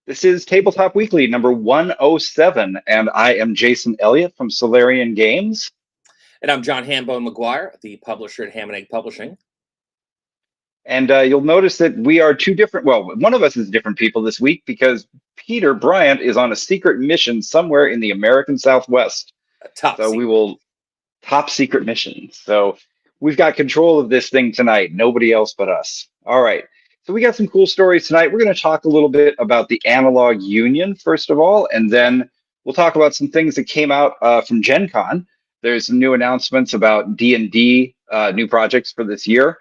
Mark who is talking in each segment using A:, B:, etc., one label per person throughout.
A: This is Tabletop Weekly number 107, and I am Jason Elliott from Solarian Games.
B: And I'm John Hambone McGuire, the publisher at Ham and Egg Publishing.
A: And you'll notice that we are two different, well, one of us is different people this week because Peter Bryant is on a secret mission somewhere in the American Southwest. Top secret mission. So we've got control of this thing tonight. Nobody else but us. All right. So we got some cool stories tonight. We're going to talk a little bit about the Analog Union, first of all, and then we'll talk about some things that came out from GenCon. There's some new announcements about D&D, new projects for this year.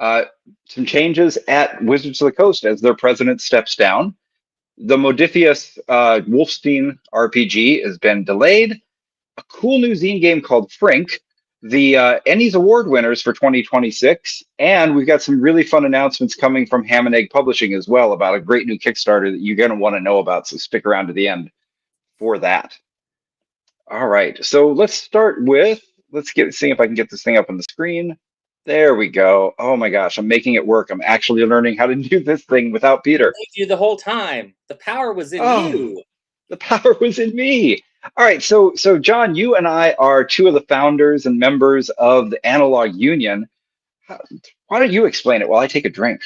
A: Some changes at Wizards of the Coast as their president steps down. The modifious Wolfenstein RPG has been delayed. A cool new zine game called Frink, the Ennies Award winners for 2026, and we've got some really fun announcements coming from Ham and Egg Publishing as well about a great new Kickstarter that you're going to want to know about, so stick around to the end for that. All right, so let's start with, see if I can get this thing up on the screen. There we go. Oh my gosh, I'm making it work. I'm actually learning how to do this thing without Peter.
B: I you the whole time. The power was in you.
A: The power was in me. All right, so John, you and I are two of the founders and members of the Analog Union. Why don't you explain it while I take a drink?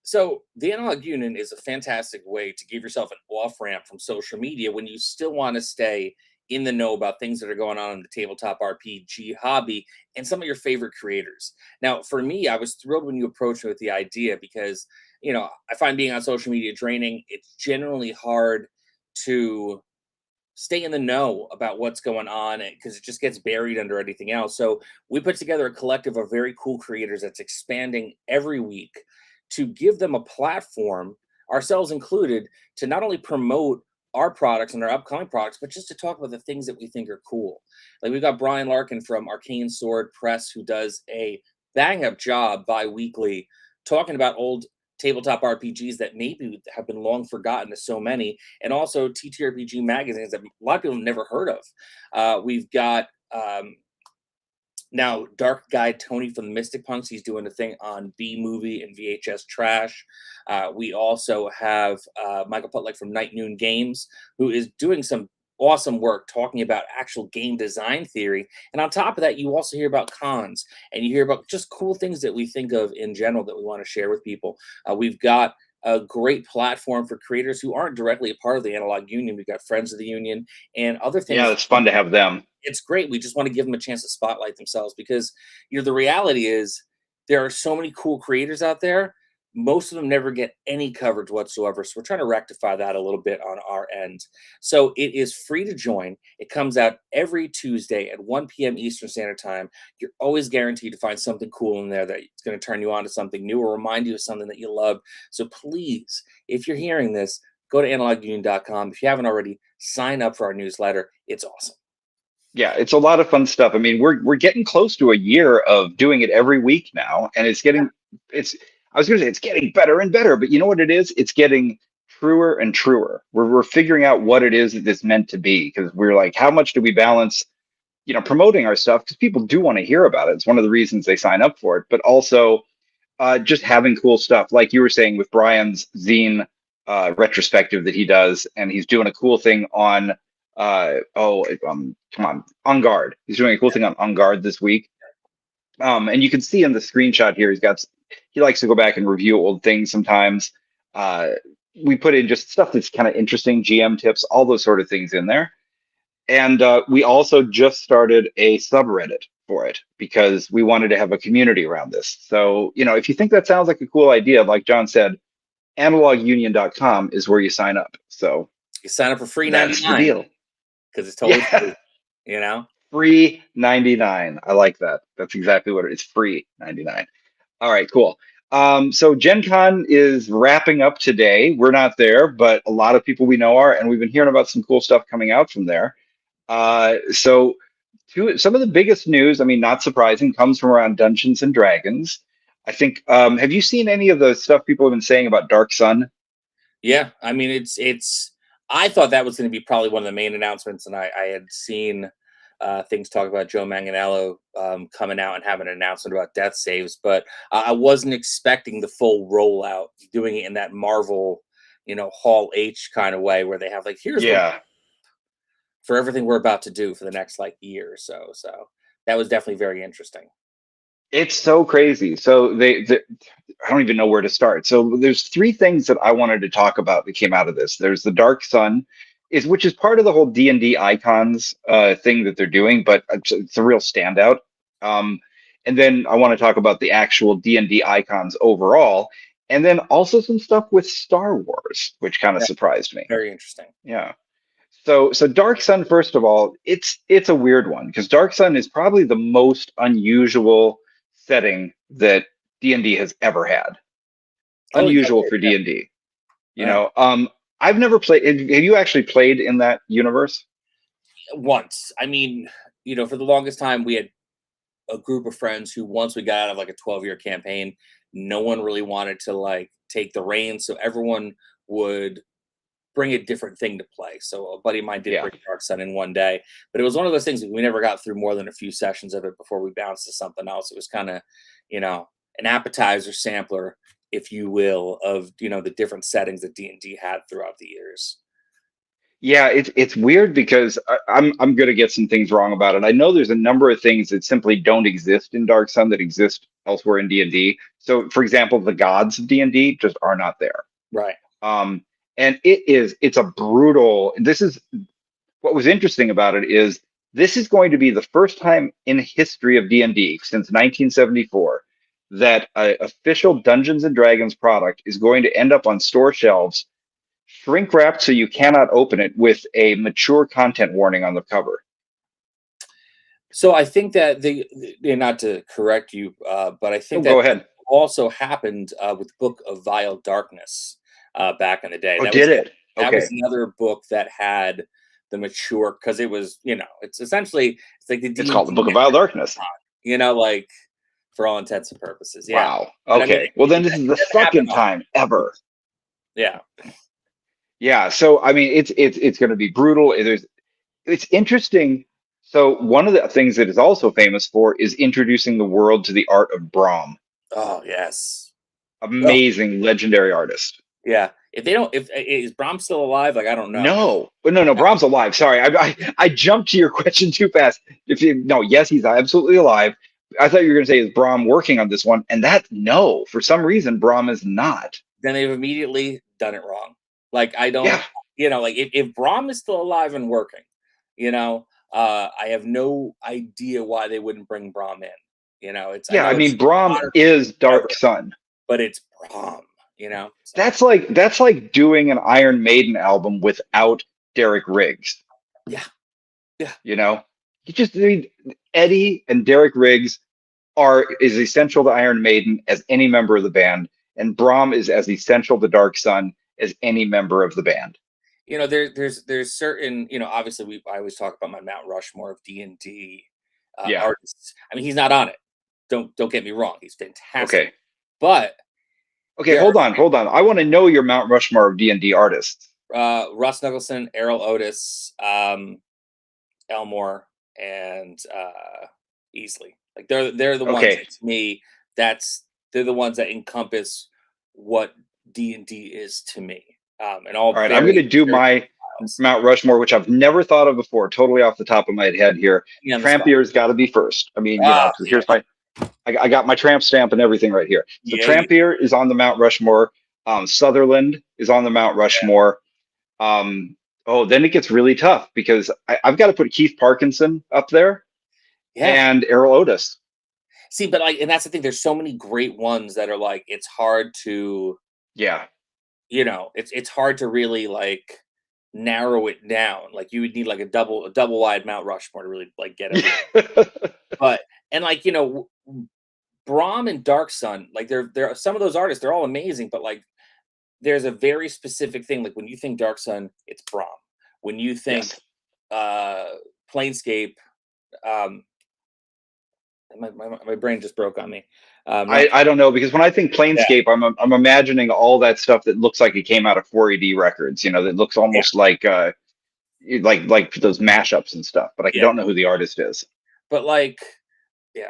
B: So the Analog Union is a fantastic way to give yourself an off-ramp from social media when you still want to stay in the know about things that are going on in the tabletop RPG hobby and some of your favorite creators. Now, for me, I was thrilled when you approached me with the idea because, I find being on social media draining. It's generally hard to stay in the know about what's going on because it just gets buried under anything else. So we put together a collective of very cool creators that's expanding every week to give them a platform, ourselves included, to not only promote our products and our upcoming products, but just to talk about the things that we think are cool. Like we've got Brian Larkin from Arcane Sword Press, who does a bang-up job bi-weekly talking about old tabletop RPGs that maybe have been long forgotten to so many, and also TTRPG magazines that a lot of people have never heard of. We've got now Dark Guy Tony from the Mystic Punks. He's doing a thing on B-movie and VHS trash. We also have Michael Putlick from Night Noon Games, who is doing some awesome work talking about actual game design theory. And on top of that, you also hear about cons and you hear about just cool things that we think of in general that we want to share with people. We've got a great platform for creators who aren't directly a part of the Analog Union. We've got Friends of the Union and other things.
A: Yeah, it's fun to have them.
B: It's great. We just want to give them a chance to spotlight themselves because the reality is there are so many cool creators out there. Most of them never get any coverage whatsoever. So we're trying to rectify that a little bit on our end. So it is free to join. It comes out every Tuesday at 1 p.m. Eastern Standard Time. You're always guaranteed to find something cool in there that's going to turn you on to something new or remind you of something that you love. So please, if you're hearing this, go to analogunion.com. If you haven't already, sign up for our newsletter. It's awesome.
A: Yeah, it's a lot of fun stuff. I mean, we're getting close to a year of doing it every week now, and it's getting I was going to say it's getting better and better, but you know what it is? It's getting truer and truer. We're figuring out what it is that it's meant to be because we're like, how much do we balance, promoting our stuff because people do want to hear about it. It's one of the reasons they sign up for it, but also just having cool stuff like you were saying with Brian's zine retrospective that he does, and he's doing a cool thing on On Guard. He's doing a cool thing on Guard this week. And you can see in the screenshot here, he likes to go back and review old things sometimes. We put in just stuff that's kind of interesting, GM tips, all those sort of things in there. And we also just started a subreddit for it because we wanted to have a community around this. So, if you think that sounds like a cool idea, like John said, analogunion.com is where you sign up. So
B: you sign up for free
A: $99. That's the deal.
B: Because it's totally free,
A: Free $99. I like that. That's exactly what it is. Free $99. All right, cool. So GenCon is wrapping up today. We're not there, but a lot of people we know are, and we've been hearing about some cool stuff coming out from there. Some of the biggest news, I mean, not surprising, comes from around Dungeons and Dragons. I think, have you seen any of the stuff people have been saying about Dark Sun?
B: Yeah, I mean, I thought that was going to be probably one of the main announcements, and I had seen things talk about Joe Manganiello coming out and having an announcement about death saves, but I wasn't expecting the full rollout, doing it in that Marvel Hall H kind of way where they have like, here's the
A: Yeah.
B: for everything we're about to do for the next like year or so. So that was definitely very interesting.
A: It's so crazy. So I don't even know where to start. So there's three things that I wanted to talk about that came out of this. There's the Dark Sun, which is part of the whole D&D icons thing that they're doing, but it's a real standout. Um, and then I want to talk about the actual D&D icons overall, and then also some stuff with Star Wars, which kind of
B: Yeah,
A: surprised me.
B: very interesting.
A: Yeah. So Dark Sun, first of all, it's a weird one because Dark Sun is probably the most unusual setting that D&D has ever had.
B: Oh, yeah,
A: Unusual for D&D. You
B: yeah.
A: know, I've never played. Have you actually played in that universe?
B: Once. I mean, for the longest time, we had a group of friends who, once we got out of like a 12-year campaign, no one really wanted to like take the reins. So everyone would bring a different thing to play. So a buddy of mine did
A: Yeah.
B: bring Dark Sun in one day, but it was one of those things that we never got through more than a few sessions of it before we bounced to something else. It was kind of, an appetizer sampler, if you will, of the different settings that D&D had throughout the years.
A: Yeah, it's weird because I'm gonna get some things wrong about it. I know there's a number of things that simply don't exist in Dark Sun that exist elsewhere in D&D. So, for example, the gods of D&D just are not there.
B: Right.
A: Um, and it's a brutal. This is what was interesting about it is this is going to be the first time in history of D&D since 1974 that an official Dungeons and Dragons product is going to end up on store shelves shrink wrapped so you cannot open it with a mature content warning on the cover.
B: So I think that not to correct you, but I
A: Oh,
B: think
A: go
B: that
A: ahead.
B: also happened with Book of Vile Darkness back in the day.
A: Oh, did it?
B: That was
A: Okay.
B: another book that had the mature, because it was, it's essentially it's like the
A: It's called the
B: D&D,
A: Book of Vile Darkness.
B: like for all intents and purposes. Yeah.
A: Wow.
B: But I mean,
A: Okay. Well, then this is the
B: doesn't happen
A: second
B: often.
A: time ever.
B: Yeah.
A: Yeah. So I mean, it's going to be brutal. It's interesting. So one of the things that is also famous for is introducing the world to the art of Brahm.
B: Oh yes. Oh
A: Amazing, legendary artist.
B: yeah. If they don't, if is Brom still alive? Like I don't know.
A: No, but no, Brahm's alive. Sorry, I jumped to your question too fast. If you no, yes, he's absolutely alive. I thought you were going to say is Brahm working on this one, and that no, for some reason Brahm is not.
B: Then they've immediately done it wrong. Like I don't,
A: Yeah,
B: like if Brahm is still alive and working, I have no idea why they wouldn't bring Brahm in. I
A: yeah. I
B: know it's
A: mean, Brahm
B: modern,
A: is
B: whatever,
A: Dark Sun.
B: but it's Brahm. So
A: That's like doing an Iron Maiden album without Derek Riggs.
B: yeah, yeah.
A: You know, I mean, Eddie and Derek Riggs is essential to Iron Maiden as any member of the band, and Brahm is as essential to Dark Sun as any member of the band.
B: There's certain, obviously I always talk about my Mount Rushmore of D&D
A: Yeah.
B: artists. I mean, he's not on it. Don't get me wrong. He's fantastic.
A: Okay.
B: But
A: Okay.
B: there
A: Hold on. I want to know your Mount Rushmore of D&D artists.
B: Russ Nicholson, Errol Otis, Elmore, and Easley. Like they're the ones
A: Okay.
B: that, to me, they're the ones that encompass what D&D is to me. And all
A: All right. I'm going to do
B: very
A: my
B: styles.
A: Mount Rushmore, which I've never thought of before, totally off the top of my head here.
B: Me on the spot.
A: Trampier's got to be first. I mean, so here's I got my tramp stamp and everything right here. So
B: Yeah,
A: Trampier is on the Mount Rushmore. Sutherland is on the Mount Rushmore. Then it gets really tough because I've got to put Keith Parkinson up there
B: yeah.
A: and Errol Otis.
B: See, but and that's the thing. There's so many great ones that are like it's hard to,
A: Yeah.
B: it's hard to really like narrow it down. Like you would need like a double wide Mount Rushmore to really like get it. But and like Brahm and Dark Sun, like there are some of those artists. They're all amazing, but like there's a very specific thing. Like when you think Dark Sun, it's Brahm. When you think
A: Yes.
B: Planescape, my brain just broke on me.
A: I don't know because when I think Planescape, I'm imagining all that stuff that looks like it came out of 4AD records. That looks almost like those mashups and stuff. But I don't know who the artist is.
B: But like Yeah,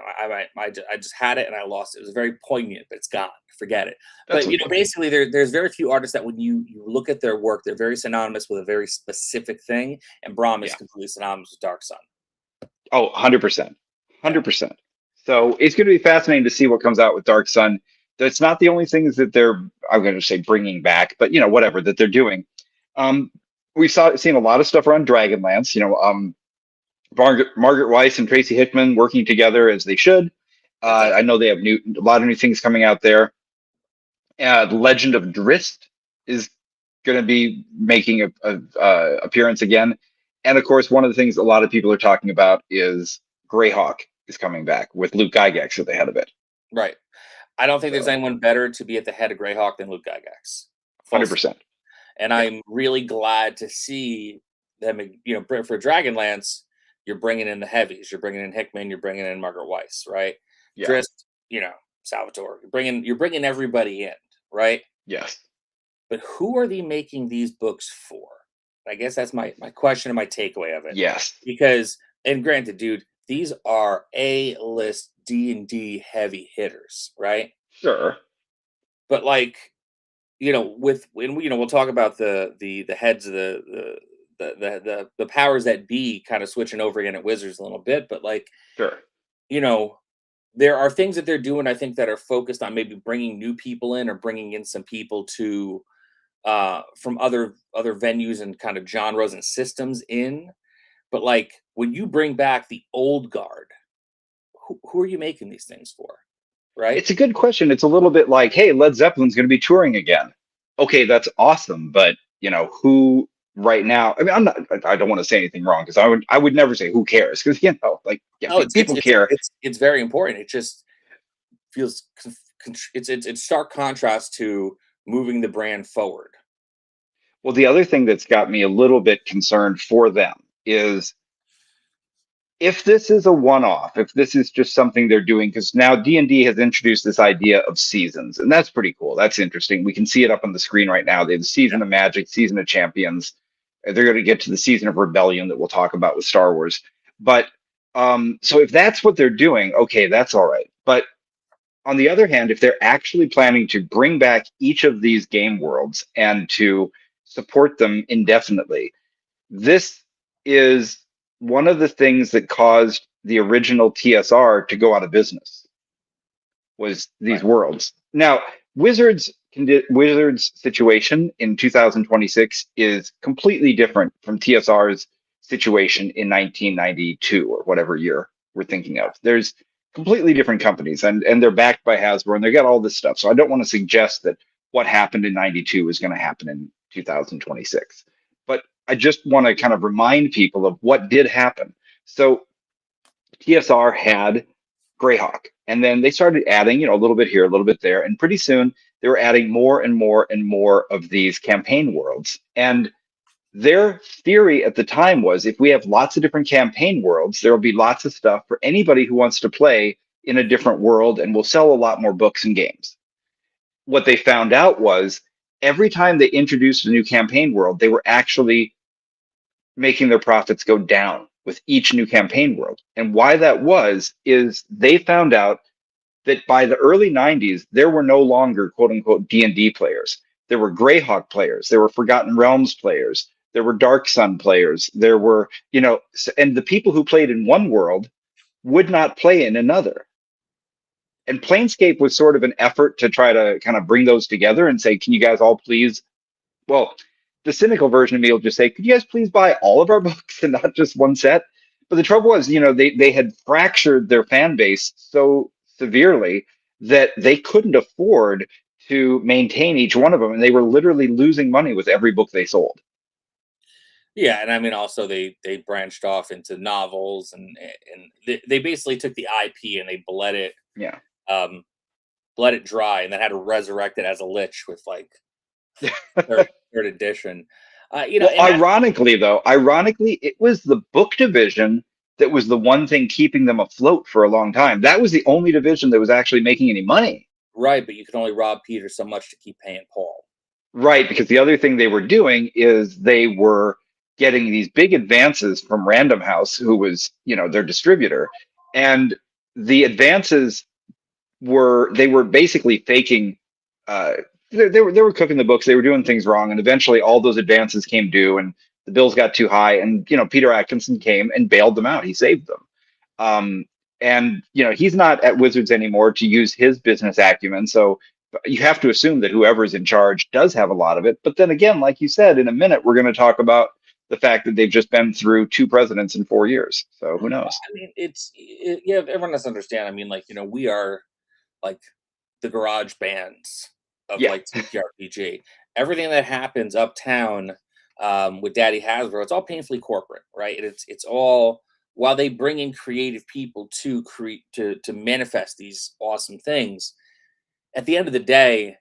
B: I just had it and I lost it. It was very poignant, but it's gone. Forget it.
A: That's
B: But
A: okay.
B: basically, there's very few artists that when you look at their work, they're very synonymous with a very specific thing, and Brahm is
A: Yeah.
B: completely synonymous with Dark Sun.
A: Oh, 100%.
B: Yeah,
A: 100%. So it's going to be fascinating to see what comes out with Dark Sun. That's not the only things that they're, I'm going to say bringing back, but whatever that they're doing. Um, we seen a lot of stuff around Dragonlance. Margaret Weiss and Tracy Hickman working together as they should. I
B: fantastic.
A: know they have a lot of new things coming out there. The Legend of Drist is going to be making a appearance again, and of course, one of the things a lot of people are talking about is Greyhawk is coming back with Luke Gygax at the head of it.
B: Right. I don't think there's
A: So,
B: anyone better to be at the head of Greyhawk than Luke Gygax. Full stop.
A: 100%.
B: And
A: Yeah.
B: I'm really glad to see them. For Dragonlance, you're bringing in the heavies. You're bringing in Hickman. You're bringing in Margaret Weiss, right?
A: Yeah.
B: Drist, Salvatore. You're bringing everybody in, right?
A: Yes.
B: But who are they making these books for? I guess that's my question and my takeaway of it.
A: Yes.
B: Because, and granted, dude, these are A-list D&D heavy hitters, right?
A: Sure.
B: But like, we'll talk about the heads of the powers that be kind of switching over again at Wizards a little bit, but like,
A: Sure.
B: you know, there are things that they're doing, I think, that are focused on maybe bringing new people in or bringing in some people to from other venues and kind of genres and systems in. But like when you bring back the old guard, who are you making these things for? Right?
A: It's a good question. It's a little bit like, hey, Led Zeppelin's going to be touring again. Okay, that's awesome, but who right now? I mean, I don't want to say anything wrong because I would never say who cares because like yeah,
B: No, it's it's
A: people
B: it's
A: care.
B: it's very important. It just feels it's stark contrast to moving the brand forward.
A: Well, the other thing that's got me a little bit concerned for them is if this is a one-off, if this is just something they're doing, because now D&D has introduced this idea of seasons, and that's pretty cool. That's interesting. We can see it up on the screen right now. They have the
B: Yeah.
A: season of Magic, season of Champions. They're going to get to the season of Rebellion that we'll talk about with Star Wars. But so if that's what they're doing, okay, that's all right. But on the other hand, if they're actually planning to bring back each of these game worlds and to support them indefinitely, this is one of the things that caused the original TSR to go out of business was these
B: Right.
A: worlds. Now, Wizards situation in 2026 is completely different from TSR's situation in 1992 or whatever year we're thinking of. There's completely different companies and they're backed by Hasbro and they got all this stuff. So I don't want to suggest that what happened in 92 is going to happen in 2026. But I just want to kind of remind people of what did happen. So TSR had Greyhawk. And then they started adding, a little bit here, a little bit there. And pretty soon they were adding more and more and more of these campaign worlds. And their theory at the time was if we have lots of different campaign worlds, there will be lots of stuff for anybody who wants to play in a different world and we'll sell a lot more books and games. What they found out was every time they introduced a new campaign world, they were actually making their profits go down with each new campaign world. And why that was is they found out that by the early 90s, there were no longer quote unquote D&D players. There were Greyhawk players, there were Forgotten Realms players, there were Dark Sun players, there were, and the people who played in one world would not play in another. And Planescape was sort of an effort to try to kind of bring those together and say, can you guys all please, well, the cynical version of me will just say, could you guys please buy all of our books and not just one set? But the trouble was, they had fractured their fan base so severely that they couldn't afford to maintain each one of them. And they were literally losing money with every book they sold.
B: Yeah, and I mean also they branched off into novels and they basically took the IP and they
A: Yeah.
B: bled it dry and then had to resurrect it as a lich with like third edition.
A: Well,
B: And that
A: ironically, it was the book division that was the one thing keeping them afloat for a long time. That was the only division that was actually making any money.
B: right, but you can only rob Peter so much to keep paying Paul.
A: Right, because the other thing they were doing is they were getting these big advances from Random House, who was, their distributor. And the advances were basically faking. Uh, they were cooking the books. They were doing things wrong, and eventually all those advances came due, and the bills got too high. And Peter Atkinson came and bailed them out. He saved them. Um, and he's not at Wizards anymore to use his business acumen. So you have to assume that whoever's in charge does have a lot of it. But then again, like you said, in a minute we're going to talk about the fact that they've just been through 2 presidents in 4 years. So who knows?
B: I mean, yeah, everyone has to understand. I mean, like, we are like the garage bands of
A: Yeah.
B: like TTRPG. Everything that happens uptown with Daddy Hasbro, it's all painfully corporate, right? And it's all, while they bring in creative people to create to manifest these awesome things. At the end of the day,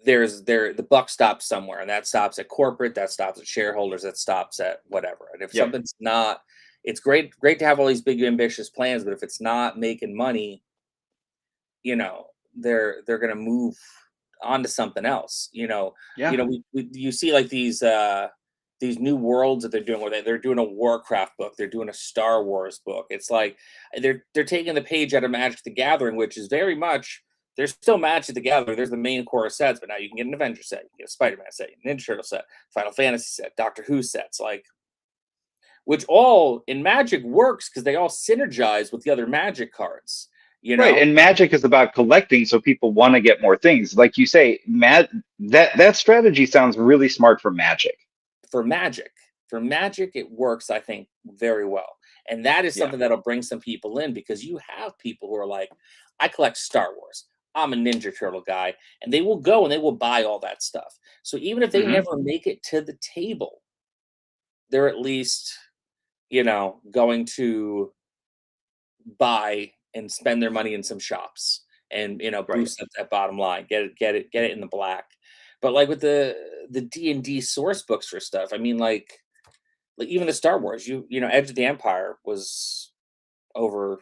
B: the buck stops somewhere, and that stops at corporate, that stops at shareholders, that stops at whatever. And if
A: Yep.
B: something's not, it's great to have all these big ambitious plans, but if it's not making money, you know, they're gonna move on to something else.
A: Yeah.
B: You see like these new worlds that they're doing, where they're doing a Warcraft book, they're doing a Star Wars book. It's like they're taking the page out of Magic the Gathering, which is very much, there's still Magic the Gathering. There's the main core sets, but now you can get an Avenger set, you can get a Spider-Man set, a Ninja Turtle set, Final Fantasy set, Doctor Who sets, like, which all in Magic works because they all synergize with the other Magic cards. You
A: Right,
B: know,
A: and Magic is about collecting, so people want to get more things. Like you say, that strategy sounds really smart for Magic.
B: for Magic, it works, I think, very well, and that is
A: Yeah.
B: something that'll bring some people in, because you have people who are like, I collect Star Wars, I'm a Ninja Turtle guy, and they will go and they will buy all that stuff. So even if they
A: Hmm.
B: never make it to the table, they're at least, going to buy and spend their money in some shops, and
A: Right.
B: boost up that bottom line, get it in the black. But like with the D&D source books for stuff, I mean, like even the Star Wars, Edge of the Empire was over,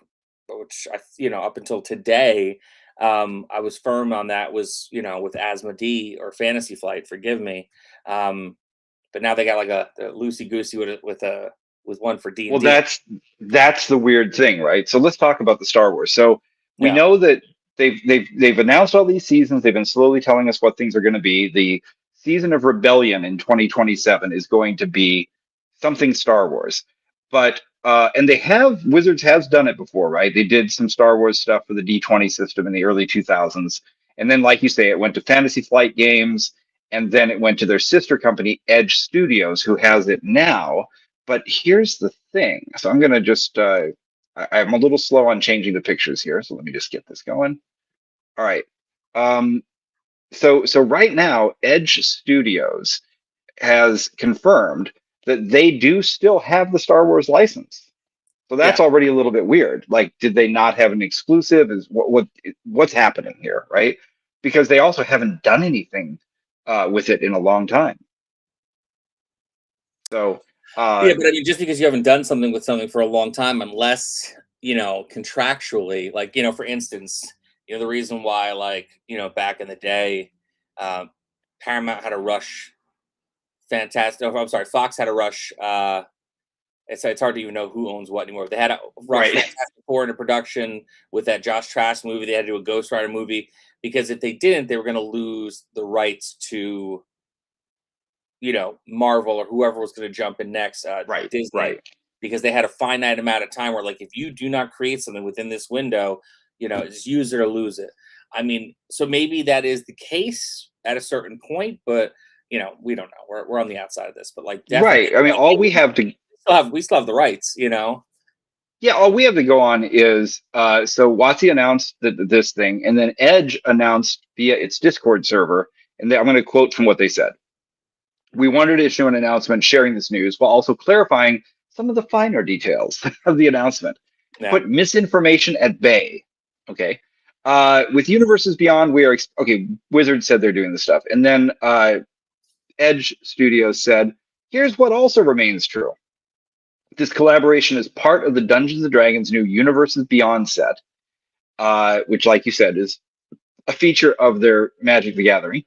B: which up until today, I was firm on that, was with Asmodee or Fantasy Flight, forgive me. But now they got like a loosey goosey with one for
A: Well,
B: D&D.
A: that's the weird thing, right? So let's talk about the Star Wars. So we
B: Yeah,
A: know that they've announced all these seasons. They've been slowly telling us what things are going to be. The season of Rebellion in 2027 is going to be something Star Wars, but and Wizards has done it before, right? They did some Star Wars stuff for the D20 system in the early 2000s, and then, like you say, it went to Fantasy Flight Games, and then it went to their sister company, Edge Studios, who has it now. But here's the thing. So I'm going to just, I'm a little slow on changing the pictures here. So let me just get this going. All right. Um, so right now, Edge Studios has confirmed that they do still have the Star Wars license. So that's
B: yeah.
A: already a little bit weird. Like, did they not have an exclusive? Is what's happening here, right? Because they also haven't done anything with it in a long time. So,
B: Yeah, but I mean, just because you haven't done something with something for a long time, unless, contractually, like, for instance, the reason why, like, back in the day, um, Paramount had to rush Fantastic. Oh, I'm sorry, Fox had to rush. It's hard to even know who owns what anymore. They had to rush
A: right,
B: Fantastic Four into production with that Josh Trask movie. They had to do a Ghost Rider movie, because if they didn't, they were going to lose the rights to, Marvel or whoever was going to jump in next,
A: right,
B: Disney,
A: right.
B: because they had a finite amount of time where, like, if you do not create something within this window, it's use it or lose it. I mean, so maybe that is the case at a certain point, but we don't know. We're on the outside of this, but like, definitely,
A: Right. I mean,
B: like, hey, we still have the rights.
A: yeah, all we have to go on is so WotC announced this thing, and then Edge announced via its Discord server, and I'm going to quote from what they said. We wanted to issue an announcement sharing this news while also clarifying some of the finer details of the announcement.
B: Yeah,
A: Put misinformation at bay. Okay. With Universes Beyond, okay. Wizards said they're doing this stuff, and then Edge Studios said, "Here's what also remains true. This collaboration is part of the Dungeons and Dragons new Universes Beyond set, which, like you said, is a feature of their Magic the Gathering.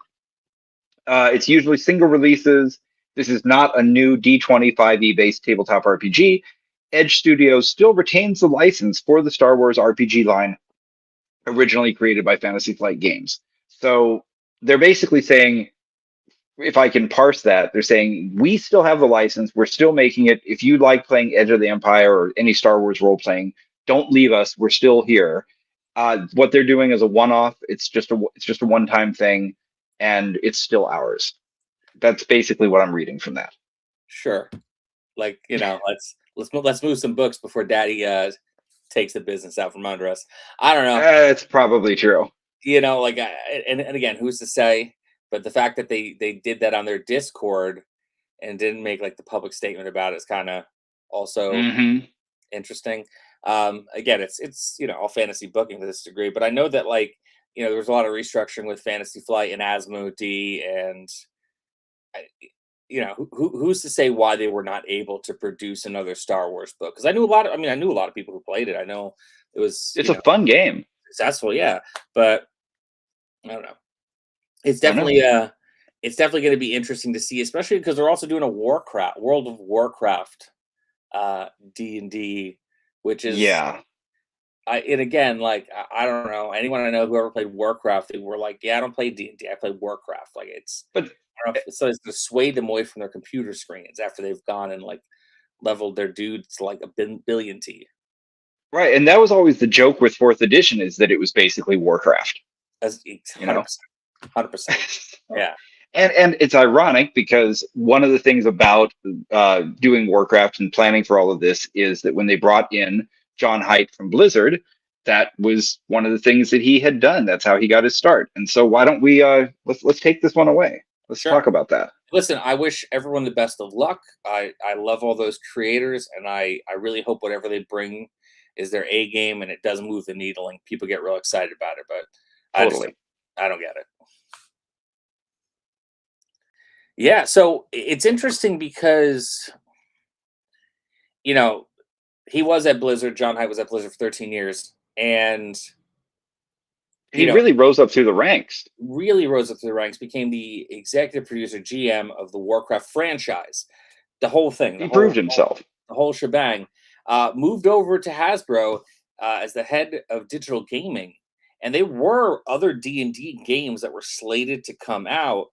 A: It's usually single releases. This is not a new D20 5e based tabletop RPG. Edge Studios still retains the license for the Star Wars RPG line originally created by Fantasy Flight Games. So they're basically saying, if I can parse that, they're saying we still have the license. We're still making it. If you like playing Edge of the Empire or any Star Wars role playing, don't leave us. We're still here. What they're doing is a one-off. It's just a one-time thing, and it's still ours. That's basically what I'm reading from that.
B: Sure. Like, let's move some books before Daddy takes the business out from under us. I don't know.
A: It's probably true.
B: Like, and again, who's to say? But the fact that they did that on their Discord and didn't make like the public statement about it is kind of also
A: Hmm.
B: interesting. Again, it's all fantasy booking to this degree, but I know that like there was a lot of restructuring with Fantasy Flight and Asmodee, and I, who's to say why they were not able to produce another Star Wars book? Because I knew a lot of, I knew a lot of people who played it. I know it was
A: It's a fun game.
B: successful, yeah, but I don't know. It's
A: I don't know.
B: definitely going to be interesting to see, especially because they're also doing a World of Warcraft D&D, which is
A: Yeah,
B: and again, like I don't know anyone I know who ever played Warcraft. They were like, yeah, I don't play D&D. I play Warcraft. Like
A: but
B: I don't know if it's to sway them away from their computer screens after they've gone and like leveled their dudes to like a billion T.
A: right, and that was always the joke with fourth edition is that it was basically Warcraft.
B: As
A: You know.
B: 100%. Yeah.
A: And it's ironic because one of the things about doing Warcraft and planning for all of this is that when they brought in John Haidt from Blizzard, that was one of the things that he had done. That's how he got his start. And so why don't we let's take this one away? Let's
B: Sure.
A: talk about that.
B: Listen, I wish everyone the best of luck. I love all those creators, and I really hope whatever they bring is their A game and it does move the needle and people get real excited about it. But
A: Totally.
B: I don't get it. Yeah, so it's interesting because you know he was at Blizzard. John Haidt was at Blizzard for 13 years, and
A: He really rose up through the ranks.
B: really rose up through the ranks, became the executive producer GM of the Warcraft franchise, the whole thing,
A: He proved himself.
B: the whole shebang. Moved over to Hasbro as the head of digital gaming, and there were other D&D games that were slated to come out.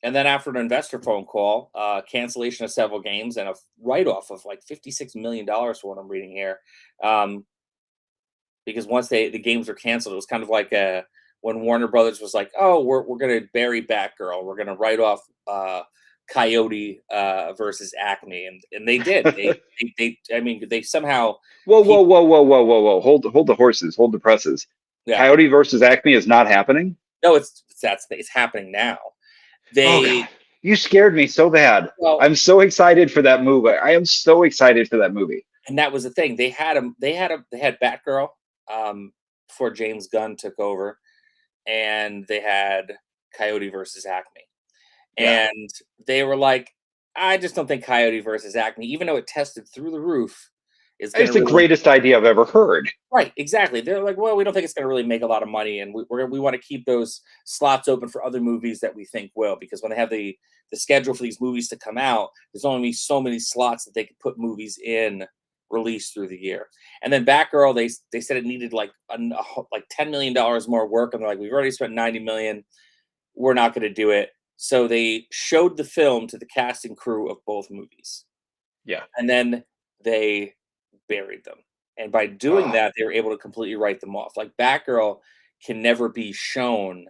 B: And then after an investor phone call, cancellation of several games and a write-off of like $56 million for what I'm reading here. Because once the games were canceled, it was kind of like when Warner Brothers was like, "Oh, we're going to bury Batgirl. We're going to write off Coyote versus Acme," and they did. They somehow.
A: Whoa. Hold the horses. Hold the presses.
B: Yeah.
A: Coyote versus Acme is not happening.
B: No, it's happening now. They.
A: God. You scared me so bad.
B: Well,
A: I'm so excited for that movie. I am so excited for that movie.
B: And that was the thing. They had Batgirl before James Gunn took over, and they had Coyote versus Acme.
A: Yeah.
B: And they were like, I just don't think Coyote versus Acme, even though it tested through the roof, is
A: It's the greatest idea I've ever heard.
B: Right, exactly. They're like, well, we don't think it's going to really make a lot of money, and we want to keep those slots open for other movies that we think will, because when they have the schedule for these movies to come out, there's only so many slots that they could put movies in released through the year. And then Batgirl, they said it needed like $10 million more work, and they're like, we've already spent $90 million, we're not going to do it. So they showed the film to the cast and crew of both movies.
A: Yeah.
B: And then they buried them. And by doing that, they were able to completely write them off. Like Batgirl can never be shown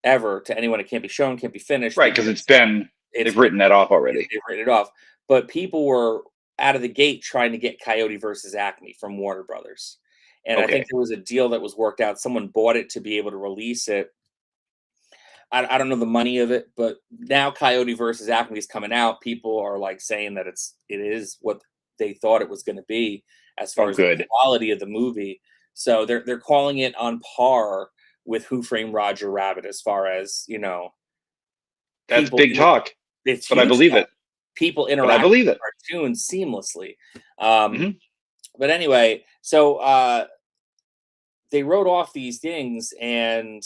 B: ever to anyone. It can't be shown, can't be finished.
A: Right, because they've written that off already.
B: They've written it off. But people were out of the gate trying to get Coyote versus Acme from Warner Brothers. And I think there was a deal that was worked out. Someone bought it to be able to release it. I don't know the money of it, but now Coyote versus Acme is coming out. People are like saying that it is what they thought it was going to be as far as the quality of the movie. So they're calling it on par with Who Framed Roger Rabbit as far as,
A: That's big talk. But I believe it.
B: People interact with cartoons seamlessly. But anyway, so they wrote off these things, and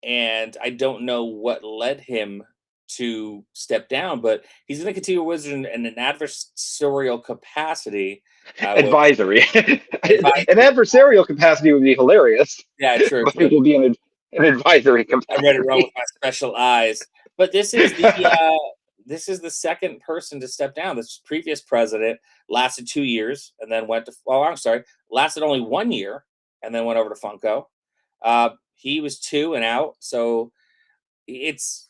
B: I don't know what led him to step down, but he's going to continue Wizard in an adversarial capacity. With
A: Advisory. An
B: advisory.
A: adversarial capacity would be hilarious,
B: Yeah, true,
A: but it
B: true.
A: will be an advisory
B: I read it wrong with
A: capacity.
B: my special eyes. But this is the second person to step down. This previous president lasted 2 years and then went to. Oh, I'm sorry, lasted only 1 year and then went over to Funko. He was two and out, so it's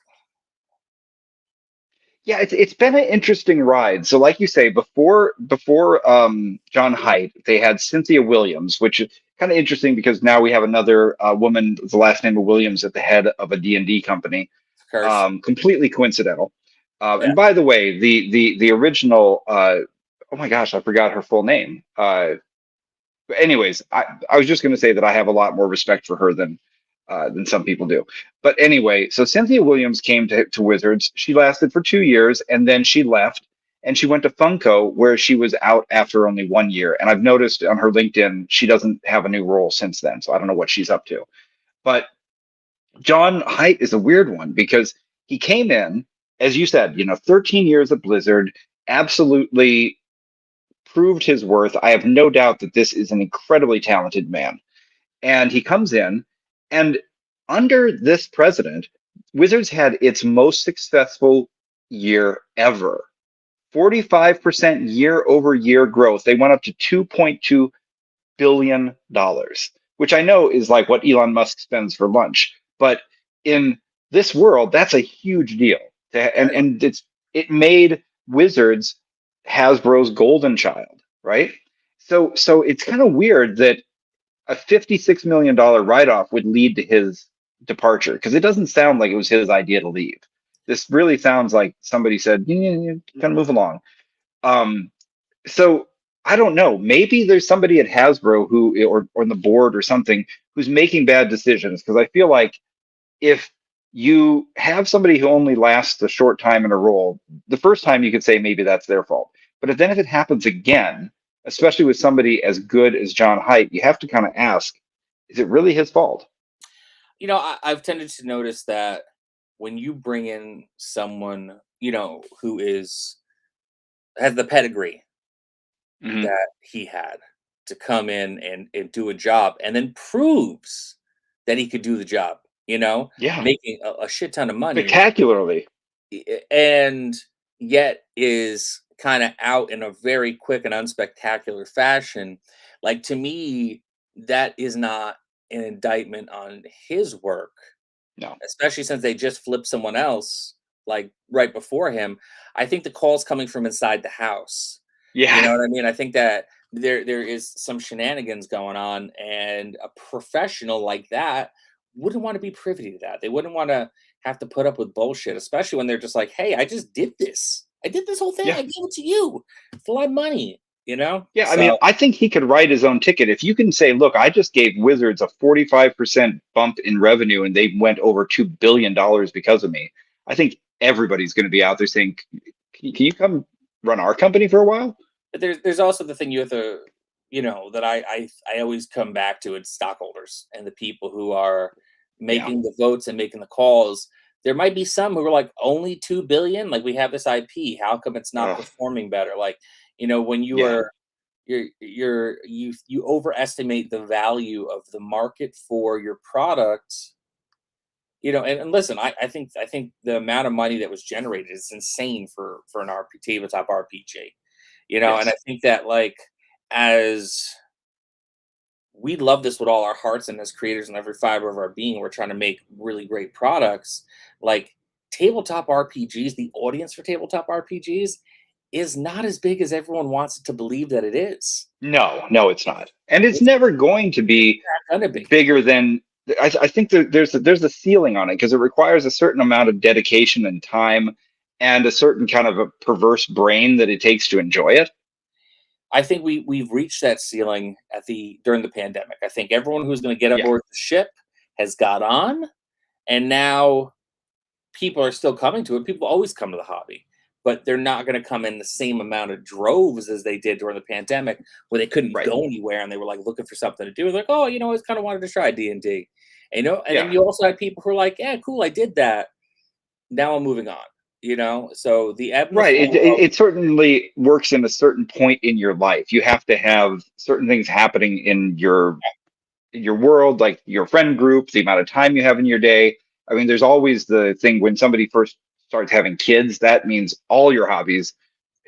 A: Yeah, it's been an interesting ride. So, like you say, before John Haidt, they had Cynthia Williams, which is kind of interesting because now we have another woman, with the last name of Williams, at the head of a D&D company.
B: a curse.
A: Completely coincidental.
B: Yeah,
A: And by the way, the original, oh my gosh, I forgot her full name. But anyways, I was just going to say that I have a lot more respect for her than some people do. But anyway, so Cynthia Williams came to Wizards. She lasted for 2 years, and then she left, and she went to Funko, where she was out after only 1 year. And I've noticed on her LinkedIn she doesn't have a new role since then, so I don't know what she's up to. But John Haidt is a weird one because he came in, as you said, 13 years at Blizzard, absolutely proved his worth. I have no doubt that this is an incredibly talented man. And he comes in, and under this president, Wizards had its most successful year ever. 45% year over year growth. They went up to $2.2 billion, which I know is like what Elon Musk spends for lunch. But in this world, that's a huge deal. And it made Wizards Hasbro's golden child, right? So it's kind of weird that a $56 million write-off would lead to his departure, because it doesn't sound like it was his idea to leave. This really sounds like somebody said, yeah, kind of move along. Um, so I don't know. Maybe there's somebody at Hasbro who, or on the board or something, who's making bad decisions. Because I feel like if you have somebody who only lasts a short time in a role, the first time you could say maybe that's their fault. But then if it happens again, especially with somebody as good as John Haidt, you have to kind of ask, is it really his fault?
B: I've tended to notice that when you bring in someone, who has the pedigree
A: Hmm.
B: that he had to come in and do a job and then proves that he could do the job,
A: Yeah,
B: making a shit ton of money,
A: spectacularly.
B: and yet is kind of out in a very quick and unspectacular fashion. Like, to me, that is not an indictment on his work,
A: No.
B: especially since they just flipped someone else like right before him. I think the call's coming from inside the house. You know
A: Yeah.
B: what I mean? I think that there is some shenanigans going on, and a professional like that wouldn't want to be privy to that. They wouldn't want to have to put up with bullshit, especially when they're just like, "Hey, I just did this. I did this whole thing.
A: Yeah.
B: I gave it to you. It's a lot of money."
A: Yeah, I mean,
B: So
A: I think he could write his own ticket. If you can say, look, I just gave Wizards a 45% bump in revenue and they went over $2 billion because of me, I think everybody's going to be out there saying, can you come run our company for a while?
B: but there's also the thing you have to, that I always come back to, it's stockholders and the people who are
A: Yeah.
B: making the votes and making the calls. There might be some who are like, only 2 billion, like, we have this IP, how come it's not
A: Oh,
B: performing better? Like, when you
A: yeah.
B: are you overestimate the value of the market for your product. And listen, I think the amount of money that was generated is insane for an tabletop RPG. And I
A: Yes.
B: think that, like, as we love this with all our hearts and as creators and every fiber of our being, we're trying to make really great products. Like, tabletop RPGs, the audience for tabletop RPGs is not as big as everyone wants it to believe that it is.
A: No, no, it's not. And it's
B: It's,
A: never going to
B: it's
A: be
B: not gonna be.
A: bigger than, I think that there's a ceiling on it because it requires a certain amount of dedication and time and a certain kind of a perverse brain that it takes to enjoy it.
B: I think we've reached that ceiling during the pandemic. I think everyone who's going to get
A: Yeah.
B: aboard the ship has got on, and now people are still coming to it. People always come to the hobby, but they're not going to come in the same amount of droves as they did during the pandemic, where they couldn't
A: Right.
B: go anywhere and they were like looking for something to do. Like, oh, I always kind of wanted to try D&D. And then
A: Yeah.
B: you also had people who are like, yeah, cool, I did that. now I'm moving on. So the ebb and the
A: Right. It,
B: flow
A: it
B: of
A: it certainly works in a certain point in your life. You have to have certain things happening in your world, like your friend group, the amount of time you have in your day. I mean, there's always the thing when somebody first starts having kids, that means all your hobbies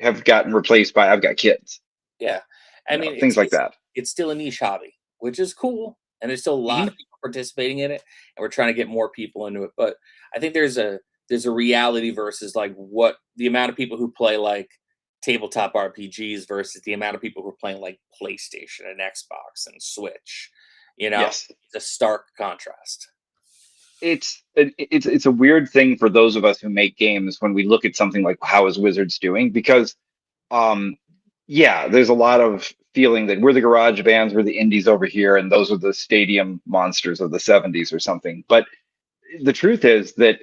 A: have gotten replaced by I've got kids,
B: yeah. I mean,
A: things like that.
B: it's still a niche hobby, which is cool, and there's still a lot
A: Hmm.
B: of people participating in it, and we're trying to get more people into it. But I think there's a reality versus like what the amount of people who play like tabletop RPGs versus the amount of people who are playing like PlayStation and Xbox and Switch.
A: Yes.
B: It's a stark contrast.
A: It's a weird thing for those of us who make games when we look at something like how is Wizards doing because um yeah, there's a lot of feeling that we're the garage bands, we're the indies over here, and those are the stadium monsters of the 70s or something. But the truth is that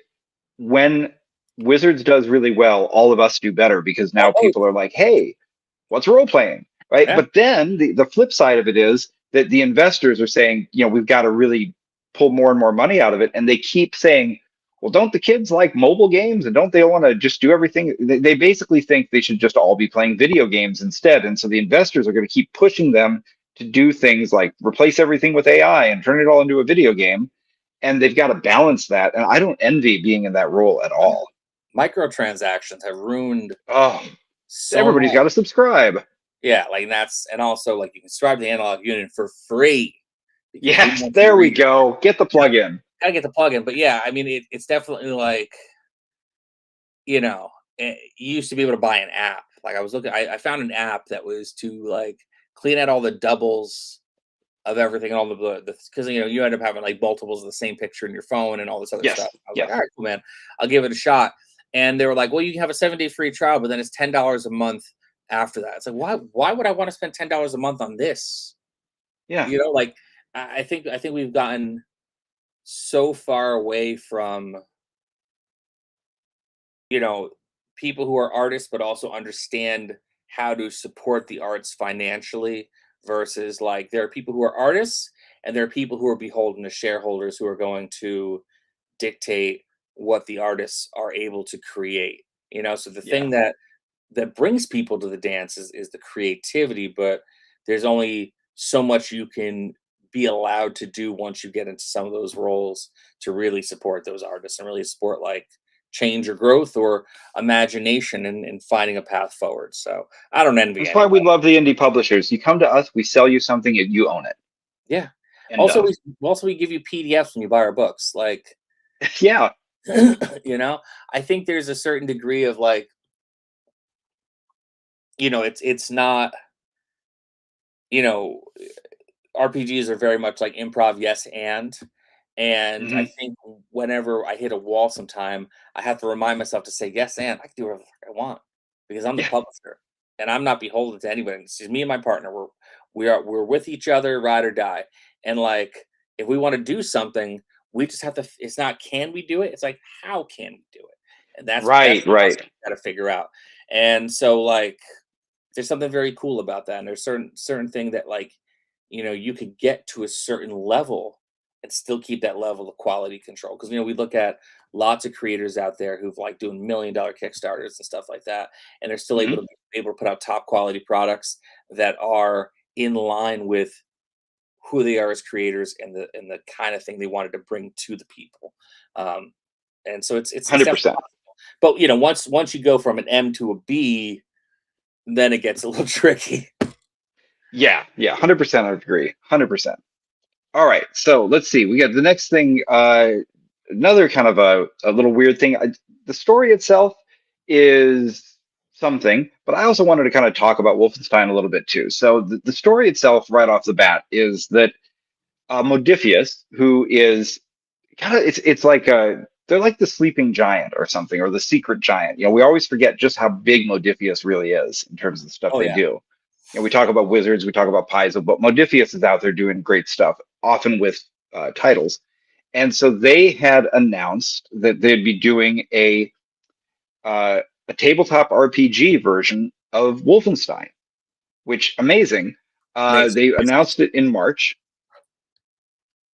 A: when Wizards does really well, all of us do better because now
B: Oh,
A: people are like, hey, what's role playing? Right.
B: yeah.
A: But then the flip side of it is that the investors are saying, we've got to really pull more and more money out of it. And they keep saying, well, don't the kids like mobile games and don't they want to just do everything? They basically think they should just all be playing video games instead. And so the investors are going to keep pushing them to do things like replace everything with AI and turn it all into a video game. And they've got to balance that. And I don't envy being in that role at all.
B: Microtransactions have ruined
A: Oh,
B: so
A: everybody's
B: much.
A: got to subscribe.
B: Yeah, like and also like you can subscribe to the analog unit for free because we
A: Yes,
B: want you to
A: there we
B: read it.
A: go. Get the
B: Yeah,
A: plug in.
B: gotta get the plug-in. But yeah, I mean, it's definitely like, you used to be able to buy an app. Like I was looking, I found an app that was to like clean out all the doubles of everything, all the because you end up having like multiples of the same picture in your phone and all this other
A: Yes,
B: stuff. I was like,
A: yes.
B: all right, cool, man, I'll give it a shot. And they were like, well, you can have a 7-day free trial, but then it's $10 a month after that. It's like, why would I want to spend $10 a month on this?
A: Yeah.
B: Like I think we've gotten so far away from you know people who are artists but also understand how to support the arts financially versus like there are people who are artists and there are people who are beholden to shareholders who are going to dictate what the artists are able to create. So the
A: Yeah.
B: thing that brings people to the dance is the creativity, but there's only so much you can be allowed to do once you get into some of those roles to really support those artists and really support like change or growth or imagination and finding a path forward. So I don't envy
A: That's why we
B: anybody.
A: love the indie publishers. You come to us, we sell you something, and you own it.
B: Yeah.
A: End
B: Also,
A: of.
B: we give you PDFs when you buy our books. Like,
A: Yeah.
B: you know, I think there's a certain degree of like, it's not, you know, RPGs are very much like improv, yes, and I
A: Hmm.
B: think whenever I hit a wall sometime, I have to remind myself to say yes, and I can do whatever the fuck I want because I'm the
A: Yeah.
B: publisher and I'm not beholden to anybody. It's just me and my partner. We're with each other, ride or die. And like, if we want to do something, we just have to. It's not can we do it? It's like how can we do it? And that's
A: Right.
B: the
A: Right.
B: process we got to figure out. And so like there's something very cool about that, and there's certain thing that like you could get to a certain level and still keep that level of quality control because we look at lots of creators out there who've like doing $1 million kickstarters and stuff like that, and they're still
A: Hmm.
B: able to put out top quality products that are in line with who they are as creators and the kind of thing they wanted to bring to the people. um, and so it's definitely
A: 100%.
B: possible. But once you go from an M to a B, then it gets a little tricky.
A: Yeah. Yeah. 100%. I agree. 100%. All right. So let's see. We got the next thing. Another kind of a little weird thing. The story itself is something, but I also wanted to kind of talk about Wolfenstein a little bit too. So the story itself, right off the bat, is that Modifius, who is kind of it's like they're like the sleeping giant or something, or the secret giant. We always forget just how big Modifius really is in terms of the stuff
B: Oh
A: they
B: yeah.
A: do. We talk about wizards, we talk about Paizo, but Modifius is out there doing great stuff, often with titles. And so they had announced that they'd be doing a tabletop RPG version of Wolfenstein, which amazing.
B: Makes
A: They
B: makes
A: announced it in March